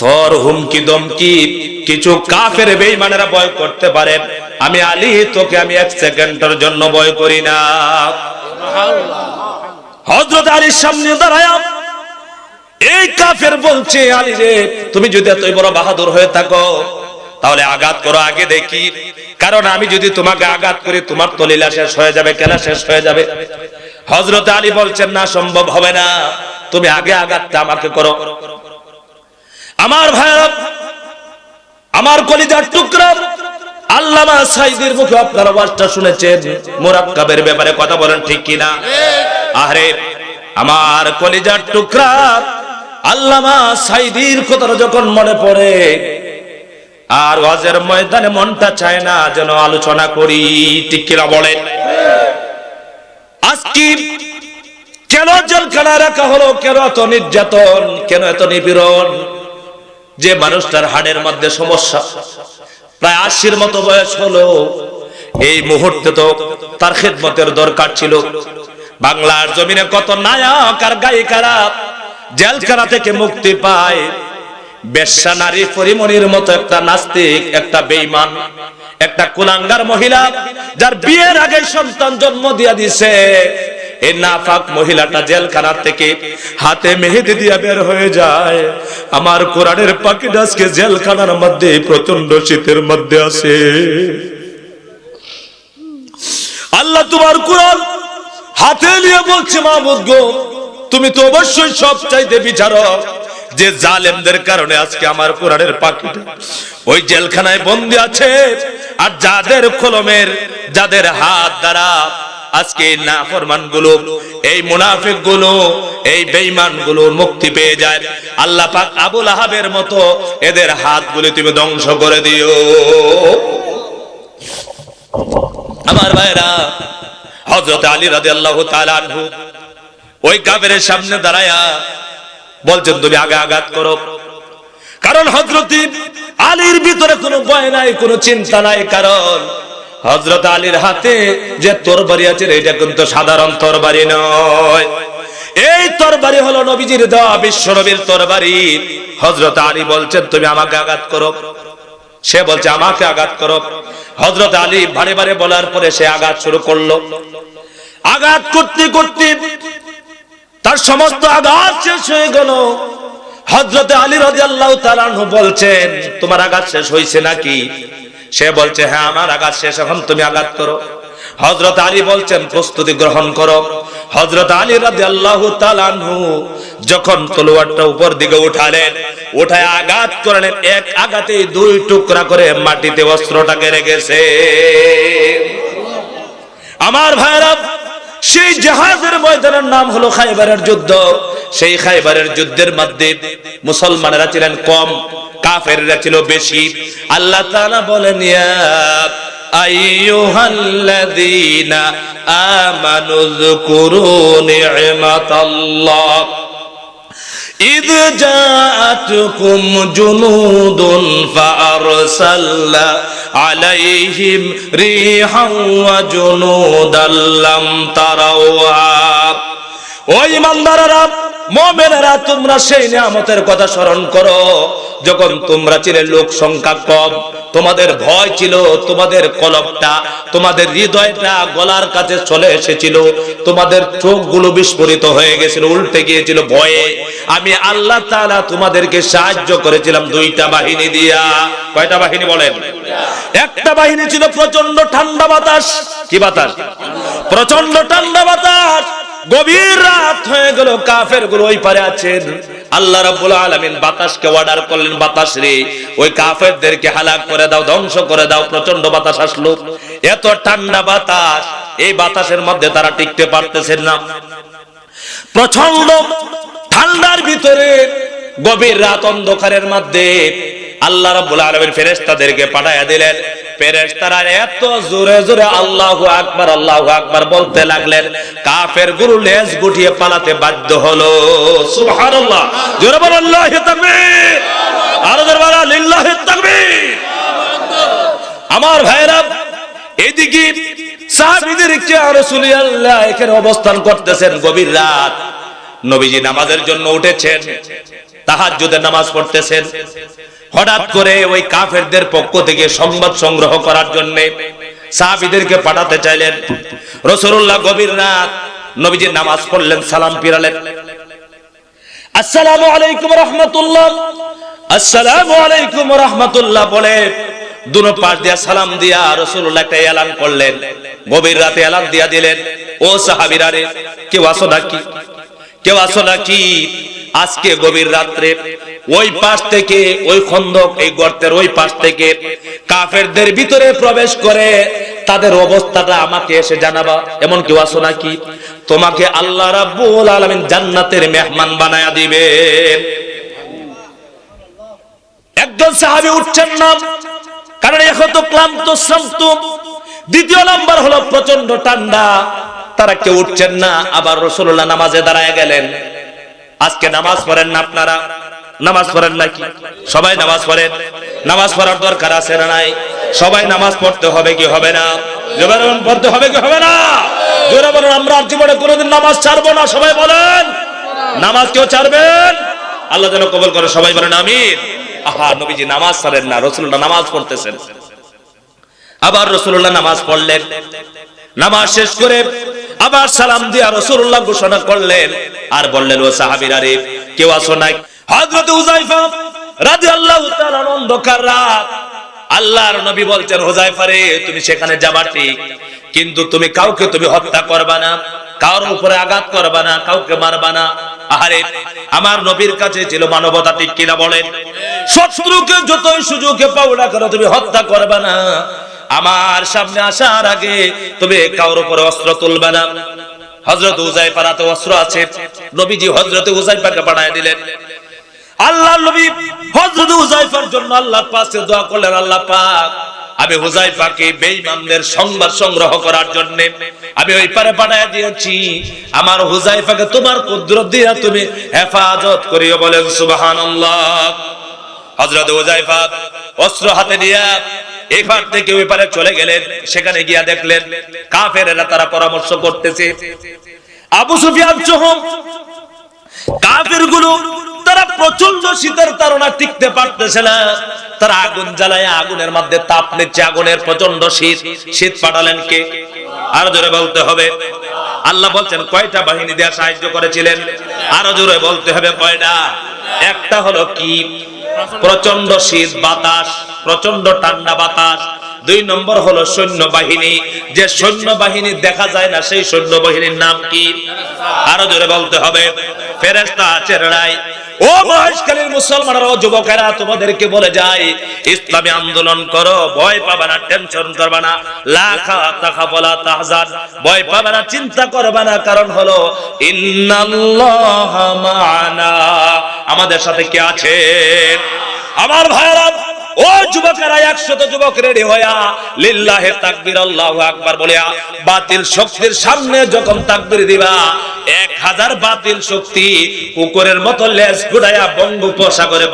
তোর হুমকি দমকি কিছু কাফের বেঈমানেরা ভয় করতে পারে, আমি আলী তোকে আমি 1 সেকেন্ডের জন্য ভয় করি না। হযরত আলীর সামনে দাঁড়ায়া এই কাফের বলছে, আলী রে, তুমি যদি এতই বড় বাহাদুর হয়ে থাকো, তাহলে আঘাত করো আগে দেখি, কারণ আমি যদি তোমাকে আঘাত করি তোমার তো লীলা শেষ হয়ে যাবে, খেলা শেষ হয়ে যাবে। হযরত আলী বলছেন না, সম্ভব হবে না, তুমি আগে আঘাতটা আমাকে করো। আমার ভাইরা, আমার কলিজার টুকরা, আল্লামা সাঈদীর মুখে আপনারা ওয়াজটা শুনেছেন, মুরাক্কাবের ব্যাপারে কথা বলেন ঠিক কিনা? আরে আমার কলিজার টুকরা, আল্লামা সাঈদীর কথা যখন মনে পড়ে আর ওয়াজের ময়দানে মনটা চায় না যেন আলোচনা করি, ঠিক কিনা বলেন? আজকে কেন জেলখানায় রাখা হলো, কেন এত নির্যাতন, কেন এত নিপীড়ন? যে মানুষটার হাড়ের মধ্যে সমস্যা, প্রায় 80-র মতো বয়স হলো, এই মুহূর্তে তো তার খেদমতের দরকার ছিল। বাংলার জমিনে কত নায়ক আর গায়িকারা জেলখানা থেকে মুক্তি পায়। বেশ্যা নারী পরিমণির মতো একটা নাস্তিক, একটা বেঈমান, একটা কুলাঙ্গার মহিলা, যার বিয়ের আগে সন্তান জন্ম দিয়া দিছে, এই নাফাক মহিলাটা জেলখানা থেকে হাতে মেহেদি দিয়া বের হয়ে যায়। আমার কোরআনের পাখি আজকে জেলখানার মধ্যে প্রচন্ড শীতের মধ্যে আছে। আল্লাহ তোমার কোরআন হাতে নিয়ে বলছে, মাবুদ গো, তুমি তো অবশ্যই সব চাইতে বিচারক। যে জালেমদের কারণে আজকে আমার কোরআনের পাখিটা ওই জেলখানায় বন্দী আছে, আর যাদের কলমের, যাদের হাত দ্বারা আজকে নাফরমান গুলো, এই মুনাফিক গুলো, এই বেঈমান গুলো মুক্তি পেয়ে যায়, আল্লাহ পাক আবু লাহাবের মতো এদের হাতগুলো তুমি ধ্বংস করে দিও। আমার ভাইরা, হযরত আলী রাদিয়াল্লাহু তাআলা আনহু ওই কাফেরের সামনে দাঁড়ায়া বলছেন, তুমি আগে আঘাত করো। কারণ হযরত আলীর ভিতরে কোনো ভয় নাই, কোনো চিন্তা নাই, কারণ হযরত আলীর হাতে যে তরবারি আছে এটা কিন্তু সাধারণ তরবারি নয়। এই তরবারি হলো নবীজির দেওয়া, বিশ্ব নবীর তরবারি। হযরত আলী বলছেন, তুমি আমাকে আঘাত করো। সে বলছে, আমাকে আঘাত করো। হযরত আলী বারে বারে বলার পরে সে আঘাত শুরু করলো। আঘাত করতে করতে তার সমস্ত আঘাত শেষ হয়ে গেল। হযরত আলী রাদিয়াল্লাহু তাআলা আনহু বলছেন, তোমার আঘাত শেষ হয়েছে নাকি? সে বলছে, হ্যাঁ আমার আঘাত শেষ, এখন তুমি আঘাত করো। হযরত আলী বলছেন, প্রস্তুতি গ্রহণ করো। হযরত আলী রাদিয়াল্লাহু তাআলা আনহু যখন তলোয়ারটা উপর দিকে উঠালেন, উঠায় আঘাত করলেন, এক আঘাতেই 2 টুকরা করে মাটিতে অস্ত্রটাকে রেখেছে। আমার ভাইরা, সেই জাহাজের ময়দানের নাম হলো খায়বারের যুদ্ধ। সেই খায়বারের যুদ্ধের মধ্যে মুসলমানেরা ছিলেন কম, কাফেররা ছিল বেশি। আল্লাহ তাআলা বলেন, ইয়া আইয়ুহাল্লাযীনা আমানু যকুরু নি'মাতাল্লাহ ইয জাআতুকুম জুনুদুন ফাআরসালনা আলাইহিম রিহান ওয়া জুনুদান লাম তারাওহা। ও ঈমানদাররা, মুমিনেরা, তোমরা সেই নিয়ামতের কথা স্মরণ করো যখন তোমরা ছিলে লোক সংখ্যা কম, তোমাদের ভয় ছিল, তোমাদের কলবটা, তোমাদের হৃদয়টা গলার কাছে চলে এসেছিল, তোমাদের চোখগুলো বিস্ফোরিত হয়ে গেছিল, উল্টে গিয়েছিল ভয়ে। আমি আল্লাহ তাআলা তোমাদেরকে সাহায্য করেছিলাম 2টা বাহিনী দিয়া। কয়টা বাহিনী বলেন? একটা বাহিনী ছিল প্রচন্ড ঠান্ডা বাতাস। কি বাতাস? প্রচন্ড ঠান্ডা বাতাস। গভীর রাত হয়ে গেল, কাফেরগুলো ওই পারে আছেন। আল্লাহ রাব্বুল আলামিন বাতাসকে অর্ডার করলেন, বাতাস রে ওই কাফেরদেরকে হালাক করে দাও, ধ্বংস করে দাও। প্রচন্ড বাতাস আসলো, এত ঠান্ডা বাতাস, এই বাতাসের মধ্যে তারা টিকতে পারতেছেন না। প্রচন্ড ঠান্ডার ভিতরে গভীর রাত অন্ধকারের মধ্যে আল্লাহ রাব্বুল আলামিন ফেরেশতাদেরকে পাঠায়া দিলেন। ফেরেশতারা এত জোরে জোরে আল্লাহু আকবার, আল্লাহু আকবার বলতে লাগলেন, কাফের গুরু লেজ গুটিয়ে পালাতে বাধ্য হলো। সুবহানাল্লাহ, জোরে বলেন আল্লাহু তাকবীর, আরো জোরে বলেন লিল্লাহি তাকবীর। আমার ভাইরা, এদিকে সাহাবীদের কি রাসূলুল্লাহ এখানে অবস্থান করতেছেন গভীর রাত। নবীজি নামাজের জন্য উঠেছেন, তাহাজ্জুদের নামাজ পড়তেছেন। হঠাৎ করে ওই কাফেরদের পক্ষ থেকে সংবাদ সংগ্রহ করার জন্য সাহাবীদেরকে পাঠাতে চাইলেন। রাসূলুল্লাহ গভীর রাত নবীজির নামাজ পড়লেন, সালাম ফিরালেন, আসসালামু আলাইকুম রাহমাতুল্লাহ, আসসালামু আলাইকুম রাহমাতুল্লাহ বলে দুনো পাশ দিয়া সালাম দিয়া রাসূলুল্লাহ একটা এলান করলেন, গভীর রাতে এলান দিয়া দিলেন, ও সাহাবীরা রে, কেউ আসো নাকি, কেউ আসো নাকি? আজকে গভীর রাত্রে ওই পাশ থেকে, ওই খন্দক, এই গর্তের ওই পাশ থেকে কাফেরদের ভিতরে প্রবেশ করে তাদের অবস্থাটা আমাকে এসে জানাবা, এমন কেউ আসো নাকি? তোমাকে আল্লাহ রাব্বুল আলামিন জান্নাতের মেহমান বানায়া দিবে। একজন সাহাবী উঠছেন না, কারণ এখন তো ক্লান্ত শ্রান্ত। দ্বিতীয় নাম্বার হলো প্রচন্ড ঠান্ডা, তারা কেউ উঠছেন না। আবার রাসূলুল্লাহ নামাজে দাঁড়ায় গেলেন। আজকে নামাজ পড়েন না আপনারা? নামাজ পড়েন নাকি? সবাই নামাজ পড়েন। নামাজ পড়ার দরকার আছে না নাই? সবাই নামাজ পড়তে হবে কি হবে না? জোরে বলুন, পড়তে হবে কি হবে না? জোরে বলুন, আমরা জীবনে কোনোদিন নামাজ ছাড়বো না। সবাই বলেন, নামাজ কেউ ছাড়বেন? আল্লাহ যেন কবুল করে, সবাই বলেন আমিন। আহা, নবীজি নামাজ ছাড়েন না, রাসূলুল্লাহ নামাজ পড়তেছেন। আবার রাসূলুল্লাহ নামাজ পড়লেন। নামাজ শেষ করে আবার সালাম দিয়া রাসূলুল্লাহ ঘোষণা করলেন আর বললেন, ও সাহাবীরা রে, কেউ আসো না? হযরত হুযায়ফা রাদিয়াল্লাহু তাআলা অন্ধকার রাত, আল্লাহর নবী বলছেন, হুযায়ফা রে, তুমি সেখানে যাবা ঠিক, কিন্তু তুমি কাউকে তুমি হত্যা করবা না, কারোর উপরে আঘাত করবা না, কাউকে মারবা না। আহারে, আমার নবীর কাছে ছিল মানবতা, ঠিক কিনা বলেন? শত্রুকে যতই সুযোগে পাও না কেন তুমি হত্যা করবা না, আমার সামনে আসার আগে তুমি কারোর উপরে অস্ত্র তুলবা না। হযরত হুযায়ফার হাতে অস্ত্র আছে, নবীজি হযরত হুযায়ফাকে পাঠায় দিলেন। আল্লাহর নবী হযরত হুযায়ফার জন্য আল্লাহর কাছে দোয়া করলেন, আল্লাহ পাক, আমি হুযায়ফাকে বেঈমানদের সংবাদ সংগ্রহ করার জন্য আমি ওই পারে পাঠায় দিয়েছি, আমার হুযায়ফাকে তোমার কুদরত দিয়ে তুমি হেফাজত করিও। বলেন সুবহানাল্লাহ। হযরত হুযায়ফা অস্ত্র হাতে নিয়ে এই পার থেকে ওই পারে চলে গেলেন। সেখানে গিয়া দেখলেন কাফেরেরা তারা পরামর্শ করতেছে। আবু সুফিয়ান সহ কাফেরগুলো তারা প্রচন্ড শীতের তাড়না টিকতে পারতেছে না। তারা আগুন জ্বালায় আগুনের মধ্যে তাপ নিচ্ছে, আগুনের প্রচন্ড শীত। শীত পাঠালেন কে? আরো জোরে বলতে হবে। আল্লাহ বলছেন কয়টা বাহিনী দিয়ে সাহায্য করেছিলেন? আরো জোরে বলতে হবে কয়টা? একটা হলো কি? প্রচন্ড শীত, বাতাস, প্রচন্ড ঠান্ডা বাতাস। দুই নম্বর হলো সৈন্য বাহিনী, যে সৈন্য বাহিনী দেখা যায় না সেই সৈন্য বাহিনীর নাম কি? আরো জোরে বলতে হবে। ফেরেশতা চেহারায়। ও মহেশখালীর মুসলমানেরা, ও যুবকেরা, তোমাদেরকে বলে যাই, ইসলামী আন্দোলন করো, ভয় পাবে না, টেনশন করবে না, লা তাখাফ ওয়া লা তাহজান, ভয় পাবে না, চিন্তা করবে না। কারণ হলো ইন্নাল্লাহা মা'ানা, আমাদের সাথে কে আছেন? আমার ভাইরা, ও যুবকেরা, 100 যুবক রেডি হইয়া লিল্লাহি তাকবীর, আল্লাহু আকবার বলিয়া বাতিল শক্তির সামনে যখন তাকবীর দিবা, 1000 বাতিল শক্তি কুকুরের মতো লেজ গুড়াইয়া বঙ্গোপসাগরে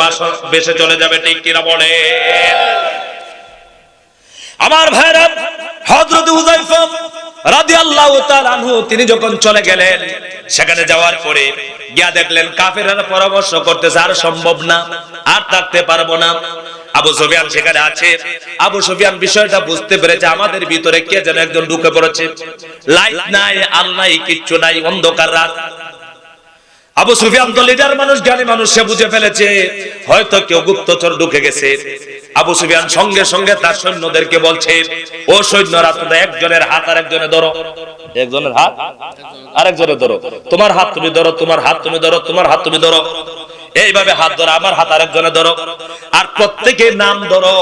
ভেসে চলে যাবে, ঠিক কিনা বলে? আমার ভাইরা, হযরত হুযায়ফা রাদিয়াল্লাহু তাআলা আনহু তিনি যখন চলে গেলেন, সেখানে যাওয়ার পরে গিয়া দেখলেন কাফেররা পরামর্শ করতেছে, আর সম্ভব না, আর থাকতে পারবো না। আবু সুফিয়ান সেখানে আছে। আবু সুফিয়ান বিষয়টা বুঝতে পেরেছে, আমাদের ভিতরে কে যেন একজন ঢুকে পড়েছে। লাইট নাই, আলো নাই, কিচ্ছু নাই, অন্ধকার রাত। আবু সুফিয়ান তো লিডার মানুষ, জ্ঞানী মানুষ, সে বুঝে ফেলেছে হয়তো কেউ গুপ্তচর ঢুকে গেছে। আবু সুফিয়ান সঙ্গে সঙ্গে তার সৈন্যদেরকে বলছে, ও সৈন্যরা, তোমরা একজনের হাত আর একজনে ধরো, একজনের হাত আরেকজনে ধরো, তোমার হাত তুমি ধরো, তোমার হাত তুমি ধরো, তোমার হাত তুমি ধরো, এইভাবে হাত ধরো, আমার হাত আরেকজনে ধরো, আর প্রত্যেকের নাম ধরো,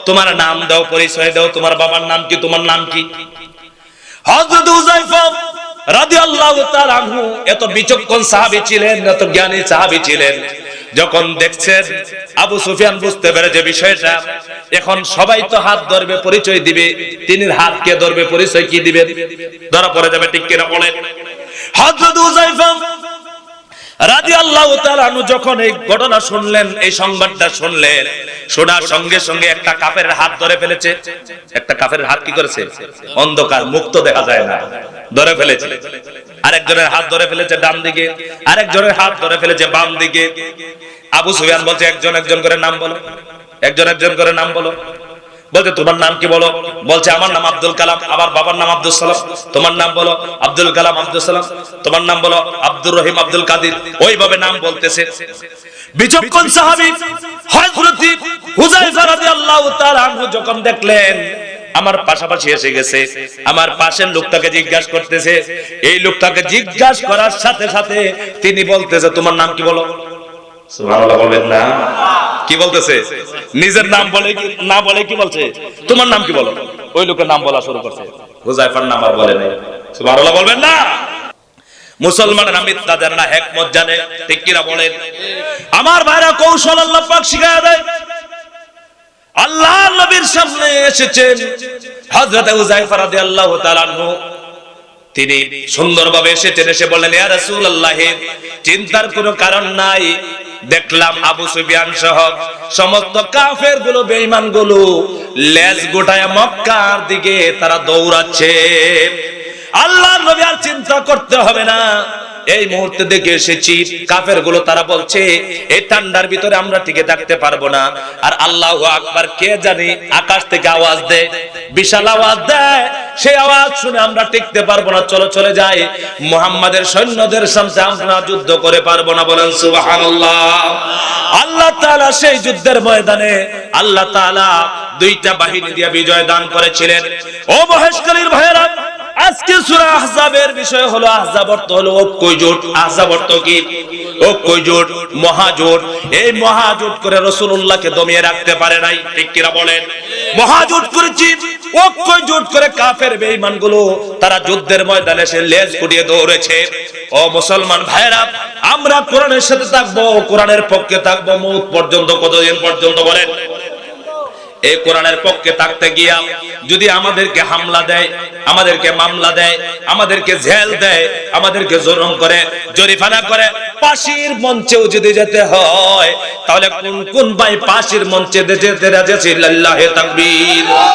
তোমার নাম দাও, পরিচয় দাও, তোমার বাবার নাম কি, তোমার নাম কি? হযরত হুযায়ফা রাদিয়াল্লাহু তাআলা আনহু এত বিচক্ষণ সাহাবী ছিলেন, এত জ্ঞানী সাহাবী ছিলেন। যখন দেখছেন আবু সুফিয়ান বুঝতে পেরেছে বিষয়টা, এখন সবাই তো হাত ধরবে, পরিচয় দিবে, তিনি হাত কে ধরবে, পরিচয় কি দিবেন? ধরা পড়ে যাবে, ঠিক কিনা বলেন? হযরত হুযায়ফা রাদিয়াল্লাহু তাআলা আনহু যখন এই ঘটনা শুনলেন, এই সংবাদটা শুনলেন, শোনার সঙ্গে সঙ্গে একটা কাফেরের হাত ধরে ফেলেছে। একটা কাফেরের হাত কি করেছে? অন্ধকার, মুক্ত দেখা যায় না, ধরে ফেলেছে। আরেকজনের হাত ধরে ফেলেছে ডান দিকে, আরেকজনের হাত ধরে ফেলেছে বাম দিকে। আবু সুফিয়ান বলছে, একজন একজন করে নাম বলো, একজন একজন করে নাম বলো। বলছে তোমার নাম কি বলো? বলছে আমার নাম আব্দুল কালাম, আমার বাবার নাম আব্দুল সালাম। তোমার নাম বলো? আব্দুল কালাম আব্দুল সালাম। তোমার নাম বলো? আব্দুর রহিম আব্দুল কাদির। ওইভাবে নাম বলতেছে। বিচক্ষণ সাহাবী হযরত হুযায়ফা রাদিয়াল্লাহু তাআলা আনহু যখন দেখলেন আমার পাশাপাশি এসে গেছে, আমার পাশের লোকটাকে জিজ্ঞাসা করতেছে, এই লোকটাকে জিজ্ঞাসা করার সাথে সাথে তিনি বলতেছে তোমার নাম কি বলো? সুবহানাল্লাহ বলবেন না? কি বলতেছে? নিজের নাম বলে কি না বলে কি বলছে? তোমার নাম কি বলো? ওই লোকের নাম বলা শুরু করছে। হুযায়ফার নাম আর বলে নাই। সুবহানাল্লাহ বলবেন না? মুসলমানরা মিথ্যা জানে না, হিকমত জানে, ঠিক কি না বলেন? আমার ভাইরা কৌশল আল্লাহ পাক শিখায় দেয়। আল্লাহর নবীর সামনে এসেছেন হযরত হুযায়ফা রাদিয়াল্লাহু তাআলা আনহু। তিনি সুন্দরভাবে এসেছেন, এসে বললেন ইয়া রাসূলুল্লাহ, চিন্তার কোনো কারণ নাই। দেখলাম আবু সুফিয়ান সহ সমস্ত কাফের গুলো, বেঈমান গুলো লেজ গোটায় মক্কার দিকে তারা দৌড়াচ্ছে। আল্লাহর নবী আর চিন্তা করতে হবে না, এই মুহূর্তে দেখে এসেছি কাফের গুলো তারা বলছে এই ঠান্ডার ভিতরে আমরা টিকে থাকতে পারবো না। আর আল্লাহু আকবার কে জানি আকাশ থেকে আওয়াজ দেয়, বিশাল আওয়াজ দেয়, সেই আওয়াজ শুনে আমরা টিকতে পারবো না, চলো চলে যাই, মুহাম্মাদের সৈন্যদের সামনে আমরা যুদ্ধ করে পারবো না। বলেন সুবহানাল্লাহ। আল্লাহ তাআলা সেই যুদ্ধের ময়দানে আল্লাহ তাআলা দুইটা বাহিনী দিয়ে বিজয় দান করেছিলেন। ও মহেশখালীর ভাইয়েরা, আজকে সূরা আহজাবের বিষয় হলো আহজাব অর্থ হলো ঐক্যজোট। আহজাব অর্থ কি? ঐক্যজোট, মহাজোট। এই মহাজোট করে রাসূলুল্লাহকে দমিয়ে রাখতে পারে নাই, ঠিক কিনা বলেন? মহাজোট করেছি, ঐক্যজোট করে কাফের বেঈমানগুলো তারা যুদ্ধের ময়দানে এসে লেজ গুটিয়ে দৌড়েছে। ও মুসলমান ভাইরা, আমরা কোরআনের সাথে থাকবো, কোরআনের পক্ষে থাকবো মওত পর্যন্ত। কতদিন পর্যন্ত বলেন? এই কোরআনের পক্ষে থাকতে গিয়া যদি আমাদেরকে হামলা দেয়, আমাদেরকে মামলা দেয়, আমাদেরকে জেল দেয়, আমাদেরকে জুলুম করে, জরিমানা করে, ফাঁসির মঞ্চেও যদি যেতে হয়, তাহলে কোন কোন ভাই ফাঁসির মঞ্চে যেতে রাজি আছি? লিল্লাহি তাকবীর।